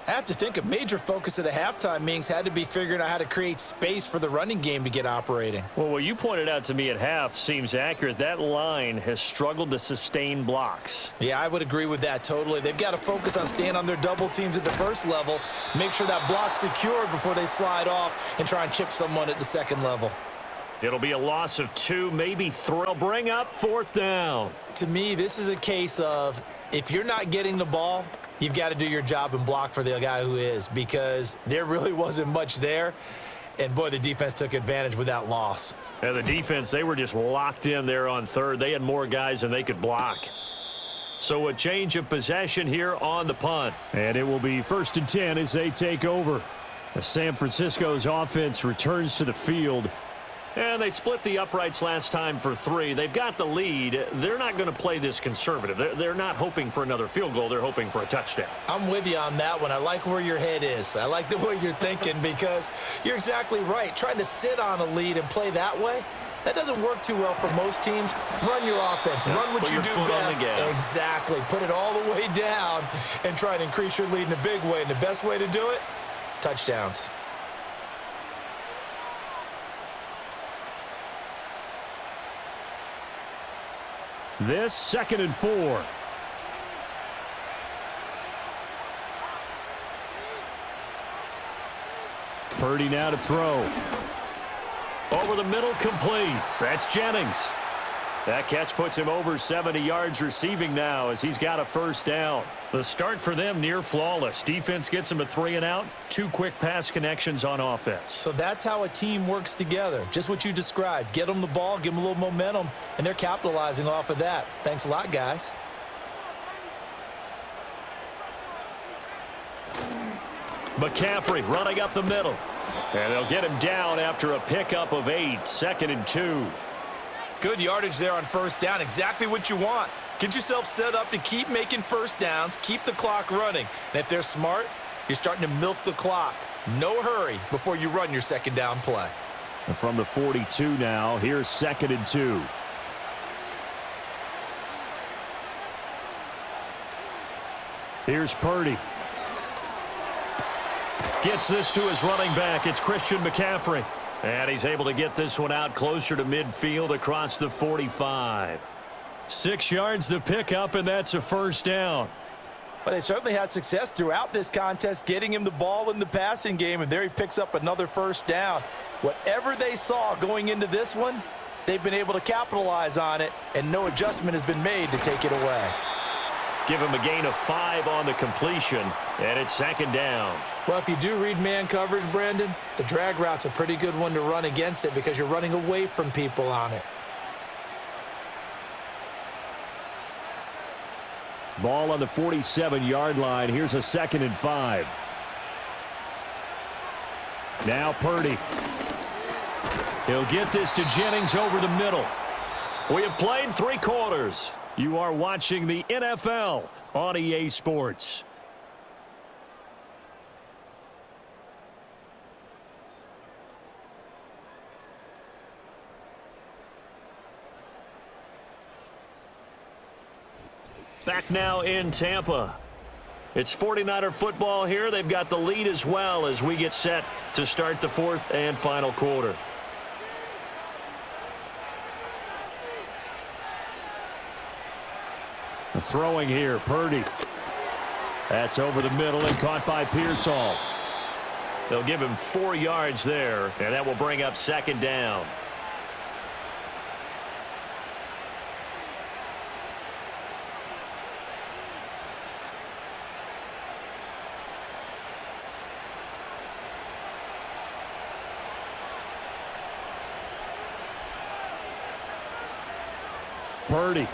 I have to think a major focus of the halftime meetings had to be figuring out how to create space for the running game to get operating. Well, what you pointed out to me at half seems accurate. That line has struggled to sustain blocks. Yeah, I would agree with that totally. They've got to focus on staying on their double teams at the first level, make sure that block's secured before they slide off and try and chip someone at the second level. It'll be a loss of 2, maybe 3. Bring up fourth down. To me, this is a case of if you're not getting the ball, you've got to do your job and block for the guy who is, because there really wasn't much there. And, boy, the defense took advantage with that loss. And the defense, they were just locked in there on third. They had more guys than they could block. So a change of possession here on the punt. And it will be 1st and 10 as they take over. San Francisco's offense returns to the field. And they split the uprights last time for 3. They've got the lead. They're not going to play this conservative. They're not hoping for another field goal. They're hoping for a touchdown. I'm with you on that one. I like where your head is. I like the way you're thinking because you're exactly right. Trying to sit on a lead and play that way, that doesn't work too well for most teams. Run your offense. Run what you do best. Exactly. Put it all the way down and try to increase your lead in a big way. And the best way to do it, touchdowns. This 2nd and 4. Purdy now to throw. Over the middle, complete. That's Jennings. That catch puts him over 70 yards receiving now as he's got a first down. The start for them near flawless. Defense gets them a 3 and out. 2 quick pass connections on offense. So that's how a team works together. Just what you described. Get them the ball, give them a little momentum, and they're capitalizing off of that. Thanks a lot, guys. McCaffrey running up the middle. And they'll get him down after a pickup of 8. 2nd and 2. Good yardage there on first down. Exactly what you want. Get yourself set up to keep making first downs, keep the clock running. And if they're smart, you're starting to milk the clock. No hurry before you run your second down play. And from the 42 now, here's 2nd and 2. Here's Purdy. Gets this to his running back. It's Christian McCaffrey. And he's able to get this one out closer to midfield across the 45. 6 yards the pickup, and that's a first down. But they certainly had success throughout this contest, getting him the ball in the passing game, and there he picks up another first down. Whatever they saw going into this one, they've been able to capitalize on it, and no adjustment has been made to take it away. Give him a gain of 5 on the completion, and it's 2nd down. Well, if you do read man coverage, Brandon, the drag route's a pretty good one to run against it because you're running away from people on it. Ball on the 47-yard line. Here's a 2nd and 5. Now Purdy. He'll get this to Jennings over the middle. We have played 3 quarters. You are watching the NFL on EA Sports. Back now in Tampa. It's 49er football here. They've got the lead as well as we get set to start the 4th and final quarter. Throwing here, Purdy. That's over the middle and caught by Pearsall. They'll give him 4 yards there, and that will bring up 2nd down. Purdy.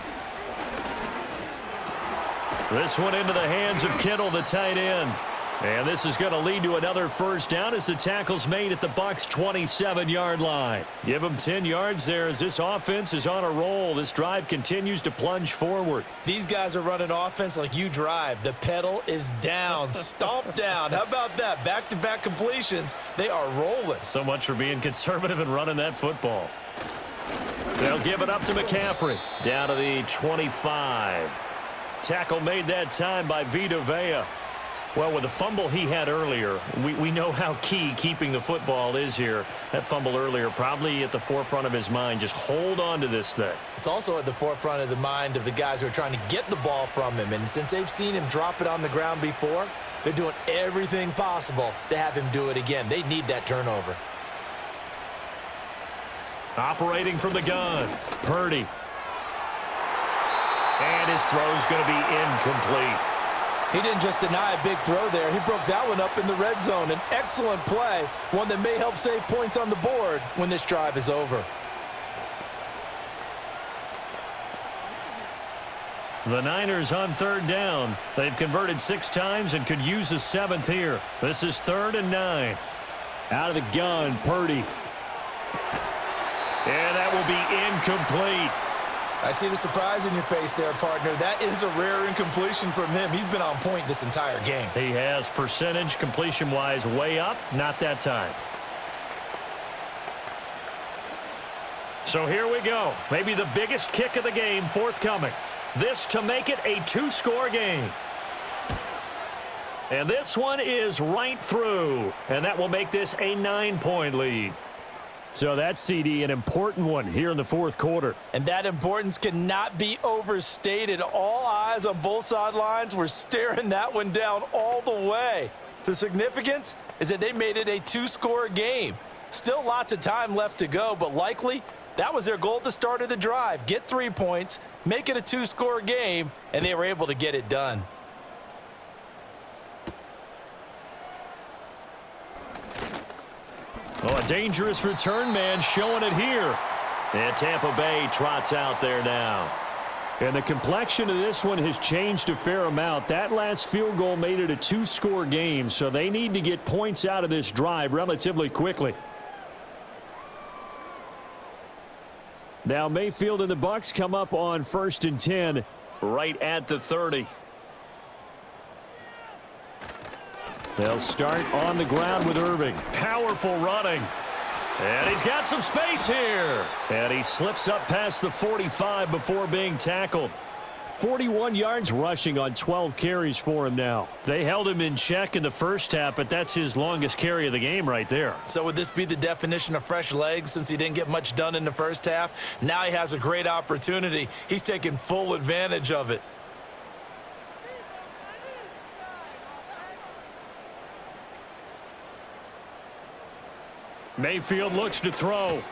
This one into the hands of Kittle, the tight end. And this is going to lead to another first down as the tackle's made at the Bucs' 27-yard line. Give them 10 yards there as this offense is on a roll. This drive continues to plunge forward. These guys are running offense like you drive. The pedal is down, stomp down. How about that? Back-to-back completions. They are rolling. So much for being conservative and running that football. They'll give it up to McCaffrey. Down to the 25. Tackle made that time by Vita Vea. Well, with the fumble he had earlier, we know how key keeping the football is here. That fumble earlier probably at the forefront of his mind. Just hold on to this thing. It's also at the forefront of the mind of the guys who are trying to get the ball from him. And since they've seen him drop it on the ground before, they're doing everything possible to have him do it again. They need that turnover. Operating from the gun, Purdy. And his throw's going to be incomplete. He didn't just deny a big throw there. He broke that one up in the red zone. An excellent play, one that may help save points on the board when this drive is over. The Niners on 3rd down. They've converted 6 times and could use a 7th here. This is 3rd and 9. Out of the gun, Purdy. And that will be incomplete. I see the surprise in your face there, partner. That is a rare incompletion from him. He's been on point this entire game. He has percentage completion-wise way up. Not that time. So here we go. Maybe the biggest kick of the game forthcoming. This to make it a 2-score game. And this one is right through. And that will make this a 9-point lead. So that's, CD, an important one here in the 4th quarter. And that importance cannot be overstated. All eyes on both sidelines were staring that one down all the way. The significance is that they made it a 2-score game. Still lots of time left to go, but likely that was their goal at the start of the drive. Get 3 points, make it a 2-score game, and they were able to get it done. Oh, a dangerous return man showing it here. And Tampa Bay trots out there now. And the complexion of this one has changed a fair amount. That last field goal made it a 2-score game, so they need to get points out of this drive relatively quickly. Now Mayfield and the Bucs come up on 1st and 10. Right at the 30. They'll start on the ground with Irving. Powerful running. And he's got some space here. And he slips up past the 45 before being tackled. 41 yards rushing on 12 carries for him now. They held him in check in the first half, but that's his longest carry of the game right there. So would this be the definition of fresh legs since he didn't get much done in the first half? Now he has a great opportunity. He's taking full advantage of it. Mayfield looks to throw.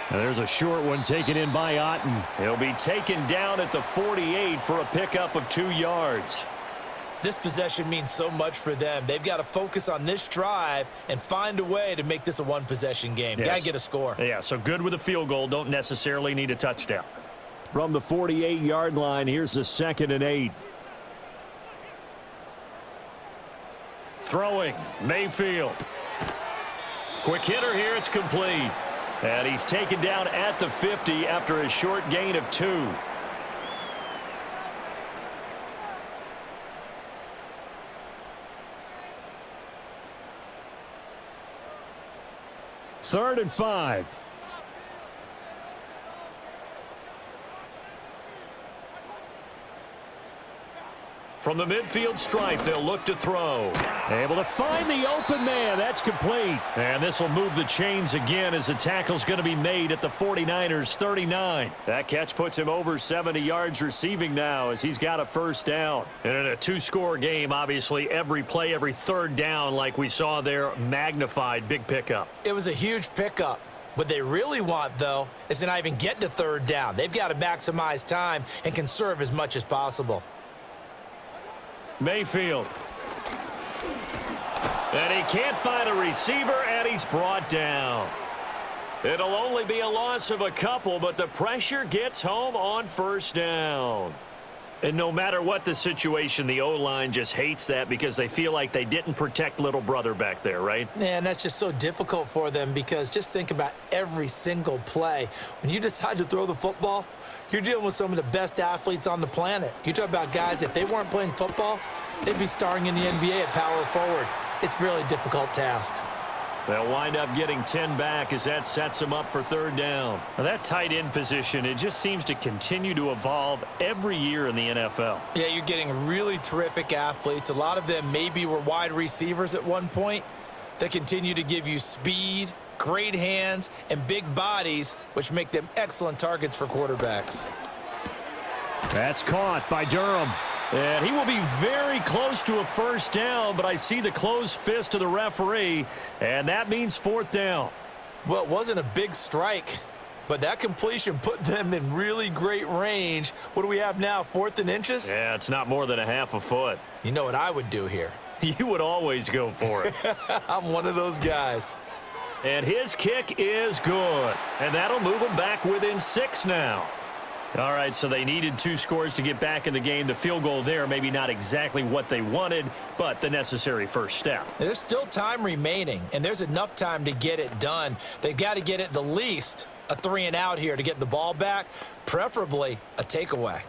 And there's a short one taken in by Otten. He'll be taken down at the 48 for a pickup of 2 yards. This possession means so much for them. They've got to focus on this drive and find a way to make this a one-possession game. Yes. Got to get a score. Yeah, so good with a field goal. Don't necessarily need a touchdown. From the 48-yard line, here's the 2nd and 8. Throwing, Mayfield. Quick hitter here, it's complete. And he's taken down at the 50 after a short gain of 2. Third and 5. From the midfield stripe, they'll look to throw. Able to find the open man. That's complete. And this will move the chains again as the tackle's going to be made at the 49ers 39. That catch puts him over 70 yards receiving now as he's got a first down. And in a two-score game, obviously, every play, every third down like we saw there, magnified, big pickup. It was a huge pickup. What they really want, though, is to not even get to third down. They've got to maximize time and conserve as much as possible. Mayfield. And he can't find a receiver, and he's brought down. It'll only be a loss of a couple, but the pressure gets home on first down. And no matter what the situation, the O-line just hates that because they feel like they didn't protect little brother back there, right? Yeah, and that's just so difficult for them because just think about every single play. When you decide to throw the football, you're dealing with some of the best athletes on the planet. You talk about guys, if they weren't playing football, they'd be starring in the NBA at power forward. It's a really difficult task. They'll wind up getting 10 back as that sets them up for third down. Now that tight end position, it just seems to continue to evolve every year in the NFL. Yeah, you're getting really terrific athletes. A lot of them maybe were wide receivers at one point. They continue to give you speed, great hands, and big bodies, which make them excellent targets for quarterbacks. That's caught by Durham. And he will be very close to a first down, but I see the closed fist of the referee, and that means fourth down. Well, it wasn't a big strike, but that completion put them in really great range. What do we have now, 4th and inches? Yeah, it's not more than a half a foot. You know what I would do here? You would always go for it. I'm one of those guys. And his kick is good, and that'll move him back within 6 now. All right, so they needed 2 scores to get back in the game. The field goal there, maybe not exactly what they wanted, but the necessary first step. There's still time remaining, and there's enough time to get it done. They've got to get it the least a 3 and out here to get the ball back, preferably a takeaway.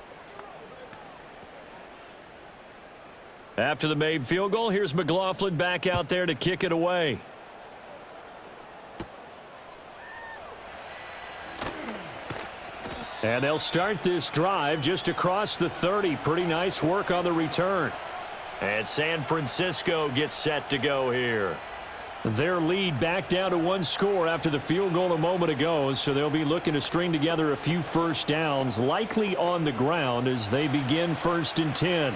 After the made field goal, here's McLaughlin back out there to kick it away. And they'll start this drive just across the 30. Pretty nice work on the return. And San Francisco gets set to go here. Their lead back down to 1 score after the field goal a moment ago, so they'll be looking to string together a few first downs, likely on the ground as they begin 1st and 10.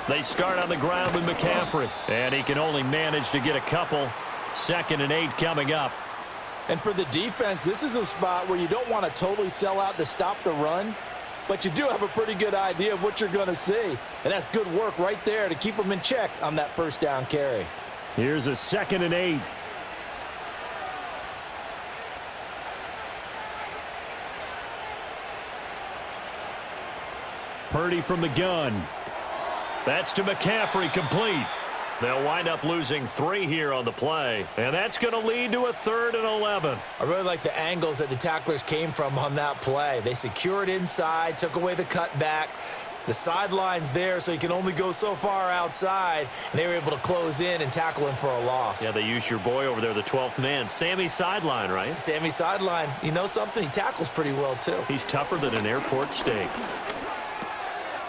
They start on the ground with McCaffrey, and he can only manage to get a couple. 2nd and 8 coming up. And for the defense, this is a spot where you don't want to totally sell out to stop the run, but you do have a pretty good idea of what you're going to see. And that's good work right there to keep them in check on that first down carry. Here's a 2nd and 8. Purdy from the gun. That's to McCaffrey, complete. They'll wind up losing 3 here on the play, and that's going to lead to a 3rd and 11. I really like the angles that the tacklers came from on that play. They secured inside, took away the cutback. The sideline's there, so you can only go so far outside, and they were able to close in and tackle him for a loss. Yeah, they used your boy over there, the 12th man, Sammy Sideline, right? Sammy Sideline. You know something? He tackles pretty well, too. He's tougher than an airport steak.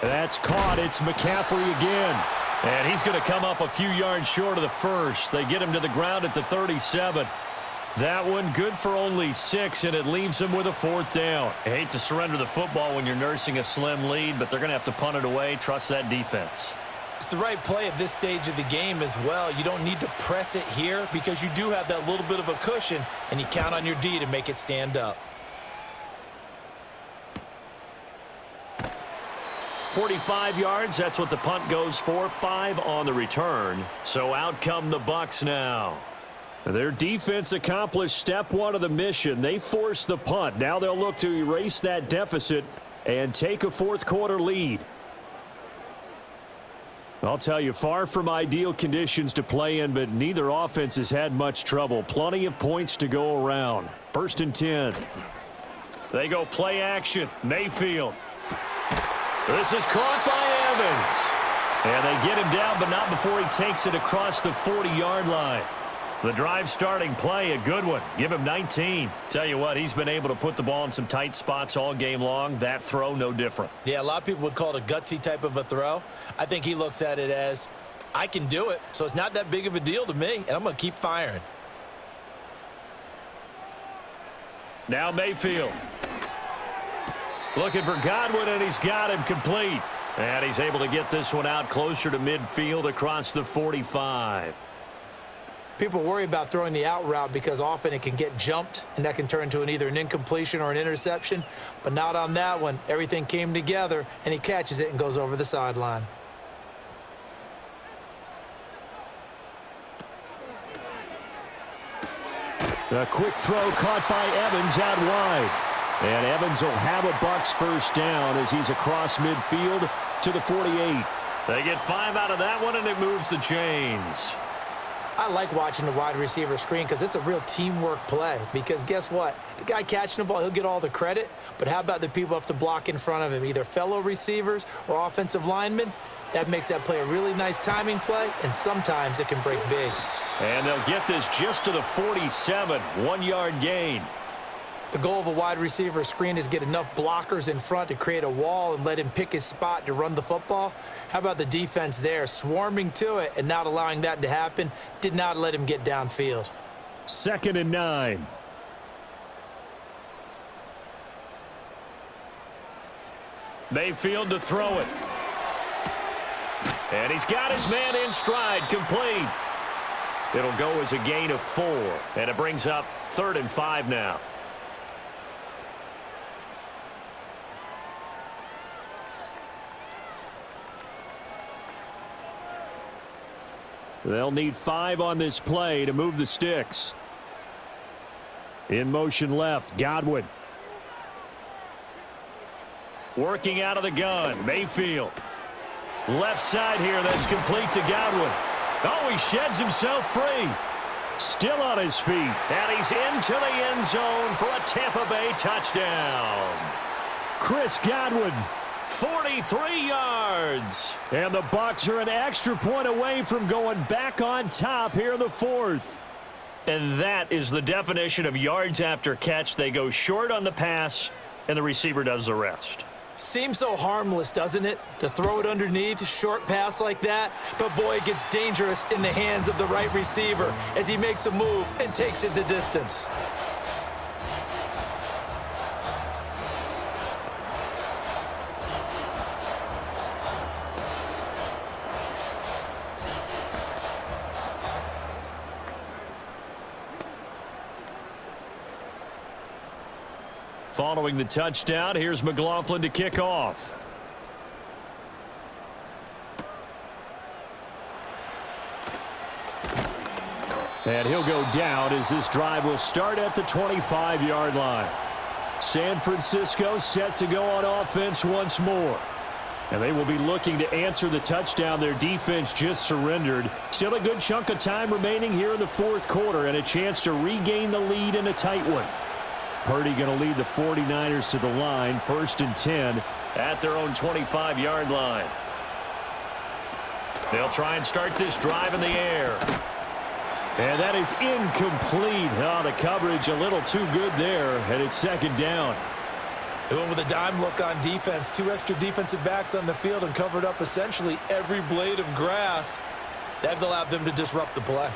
That's caught. It's McCaffrey again. And he's going to come up a few yards short of the first. They get him to the ground at the 37. That one good for only 6, and it leaves him with a 4th down. I hate to surrender the football when you're nursing a slim lead, but they're going to have to punt it away. Trust that defense. It's the right play at this stage of the game as well. You don't need to press it here because you do have that little bit of a cushion, and you count on your D to make it stand up. 45 yards, that's what the punt goes for. 5 on the return. So out come the Bucs now. Their defense accomplished step 1 of the mission. They forced the punt. Now they'll look to erase that deficit and take a 4th quarter lead. I'll tell you, far from ideal conditions to play in, but neither offense has had much trouble. Plenty of points to go around. 1st and 10. They go play action. Mayfield. This is caught by Evans. And they get him down, but not before he takes it across the 40-yard line. The drive starting play, a good one. Give him 19. Tell you what, he's been able to put the ball in some tight spots all game long. That throw, no different. Yeah, a lot of people would call it a gutsy type of a throw. I think he looks at it as, I can do it, so it's not that big of a deal to me, and I'm going to keep firing. Now Mayfield. Looking for Godwin, and he's got him complete. And he's able to get this one out closer to midfield across the 45. People worry about throwing the out route because often it can get jumped, and that can turn into either an incompletion or an interception. But not on that one. Everything came together, and he catches it and goes over the sideline. A quick throw caught by Evans out wide. And Evans will have a Bucs first down as he's across midfield to the 48. They get 5 out of that one, and it moves the chains. I like watching the wide receiver screen because it's a real teamwork play. Because guess what? The guy catching the ball, he'll get all the credit. But how about the people up to block in front of him, either fellow receivers or offensive linemen? That makes that play a really nice timing play, and sometimes it can break big. And they'll get this just to the 47, 1-yard gain. The goal of a wide receiver screen is get enough blockers in front to create a wall and let him pick his spot to run the football. How about the defense there, swarming to it and not allowing that to happen? Did not let him get downfield. 2nd and 9. Mayfield to throw it. And he's got his man in stride, complete. It'll go as a gain of 4, and it brings up 3rd and 5 now. They'll need 5 on this play to move the sticks. In motion left, Godwin. Working out of the gun, Mayfield. Left side here, that's complete to Godwin. Oh, he sheds himself free. Still on his feet. And he's into the end zone for a Tampa Bay touchdown. Chris Godwin. 43 yards. And the Bucs are an extra point away from going back on top here in the 4th. And that is the definition of yards after catch. They go short on the pass, and the receiver does the rest. Seems so harmless, doesn't it? To throw it underneath, short pass like that. But boy, it gets dangerous in the hands of the right receiver as he makes a move and takes it the distance. Following the touchdown, here's McLaughlin to kick off. And he'll go down as this drive will start at the 25-yard line. San Francisco set to go on offense once more. And they will be looking to answer the touchdown their defense just surrendered. Still a good chunk of time remaining here in the 4th quarter and a chance to regain the lead in a tight one. Purdy going to lead the 49ers to the line, 1st and 10. At their own 25-yard line. They'll try and start this drive in the air. And that is incomplete. Oh, the coverage a little too good there, and it's 2nd down. They went with a dime look on defense. 2 extra defensive backs on the field and covered up essentially every blade of grass. That allowed them to disrupt the play.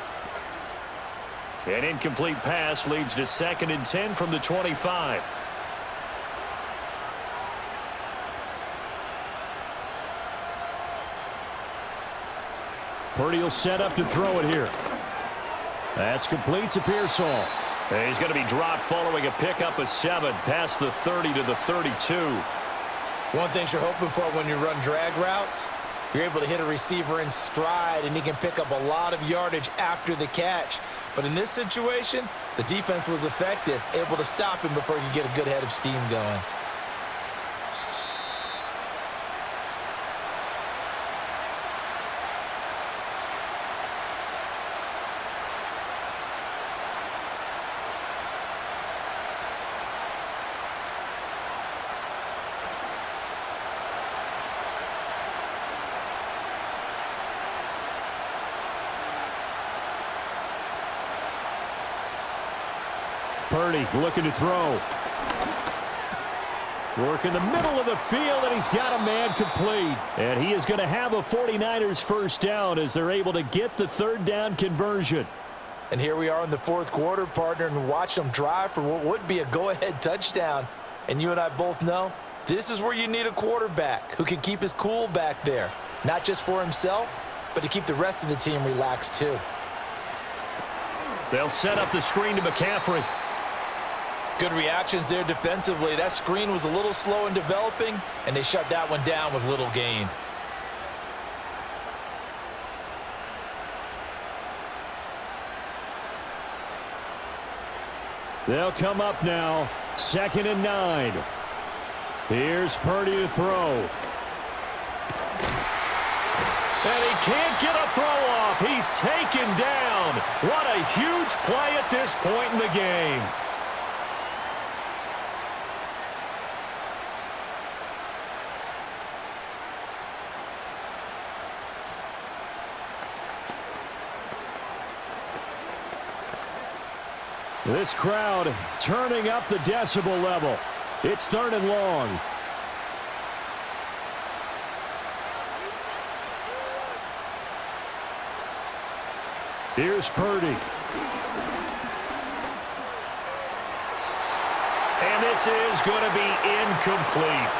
An incomplete pass leads to 2nd and 10 from the 25. Purdy will set up to throw it here. That's complete to Pearsall. And he's going to be dropped following a pickup of 7 past the 30 to the 32. One thing you're hoping for when you run drag routes, you're able to hit a receiver in stride and he can pick up a lot of yardage after the catch. But in this situation, the defense was effective, able to stop him before he could get a good head of steam going. Purdy looking to throw. Work in the middle of the field, and he's got a man complete. And he is going to have a 49ers first down as they're able to get the third down conversion. And here we are in the fourth quarter, partner, and watch them drive for what would be a go-ahead touchdown. And you and I both know this is where you need a quarterback who can keep his cool back there, not just for himself, but to keep the rest of the team relaxed too. They'll set up the screen to McCaffrey. Good reactions there defensively. That screen was a little slow in developing, and they shut that one down with little gain. They'll come up now, 2nd and 9. Here's Purdy to throw. And he can't get a throw off. He's taken down. What a huge play at this point in the game. This crowd turning up the decibel level. It's 3rd and long. Here's Purdy. And this is going to be incomplete.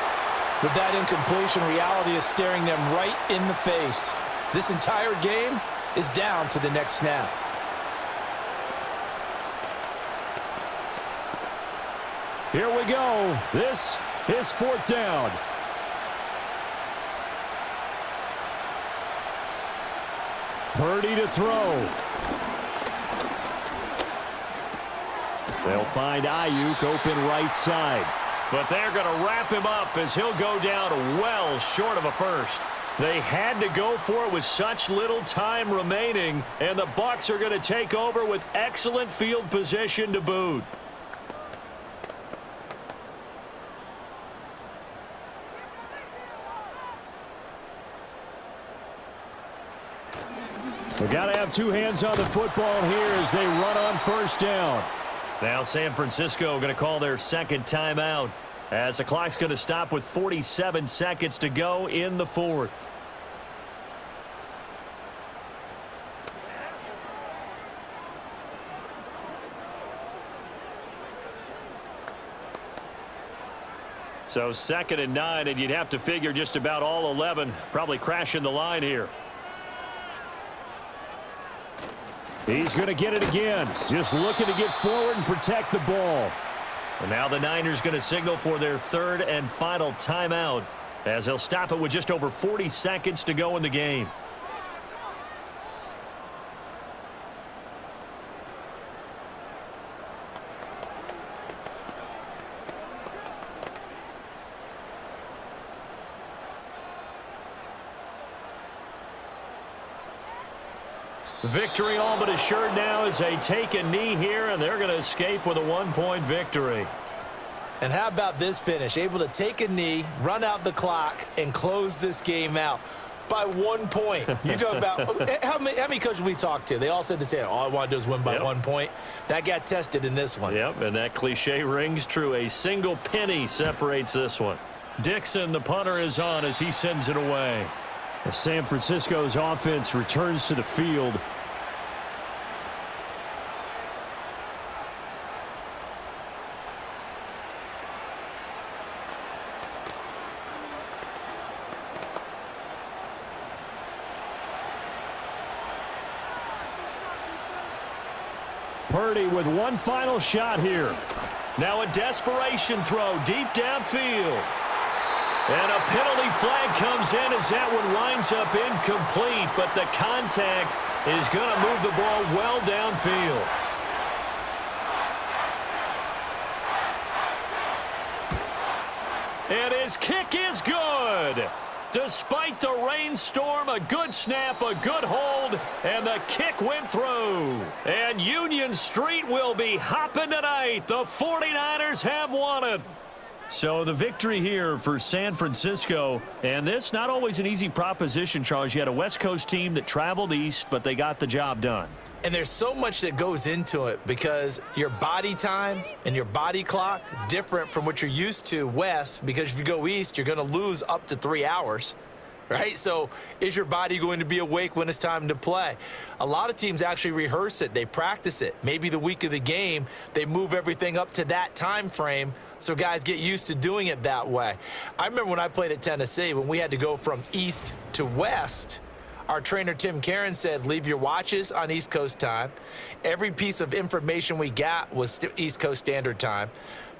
With that incompletion, reality is staring them right in the face. This entire game is down to the next snap. Here we go. This is 4th down. Purdy to throw. They'll find Aiyuk open right side. But they're going to wrap him up as he'll go down well short of a first. They had to go for it with such little time remaining, and the Bucs are going to take over with excellent field position to boot. They got to have two hands on the football here as they run on 1st down. Now San Francisco going to call their 2nd timeout as the clock's going to stop with 47 seconds to go in the 4th. So 2nd and 9, and you'd have to figure just about all 11 probably crashing the line here. He's going to get it again. Just looking to get forward and protect the ball. And now the Niners going to signal for their 3rd and final timeout as they'll stop it with just over 40 seconds to go in the game. Victory all but assured now as they take a knee here, and they're going to escape with a 1-point victory. And how about this finish? Able to take a knee, run out the clock, and close this game out by 1 point. You talk about how many coaches we talked to? They all said the same. All I want to do is win by 1 point. That got tested in this one. Yep, and that cliche rings true. A single penny separates this one. Dixon, the punter, is on as he sends it away. San Francisco's offense returns to the field. Purdy with one final shot here. Now a desperation throw deep downfield. And a penalty flag comes in as that one winds up incomplete, but the contact is going to move the ball well downfield. And his kick is good. Despite the rainstorm, a good snap, a good hold, and the kick went through. And Union Street will be hopping tonight. The 49ers have won it. So the victory here for San Francisco, and this not always an easy proposition, Charles. You had a West Coast team that traveled east, but they got the job done. And there's so much that goes into it because your body time and your body clock different from what you're used to west, because if you go east, you're going to lose up to 3 hours, right? So is your body going to be awake when it's time to play? A lot of teams actually rehearse it. They practice it. Maybe the week of the game, they move everything up to that time frame so guys get used to doing it that way. I remember when I played at Tennessee, when we had to go from east to west, our trainer, Tim Karen, said, leave your watches on East Coast time. Every piece of information we got was East Coast Standard Time.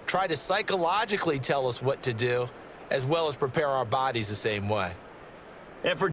Try to psychologically tell us what to do, as well as prepare our bodies the same way. And for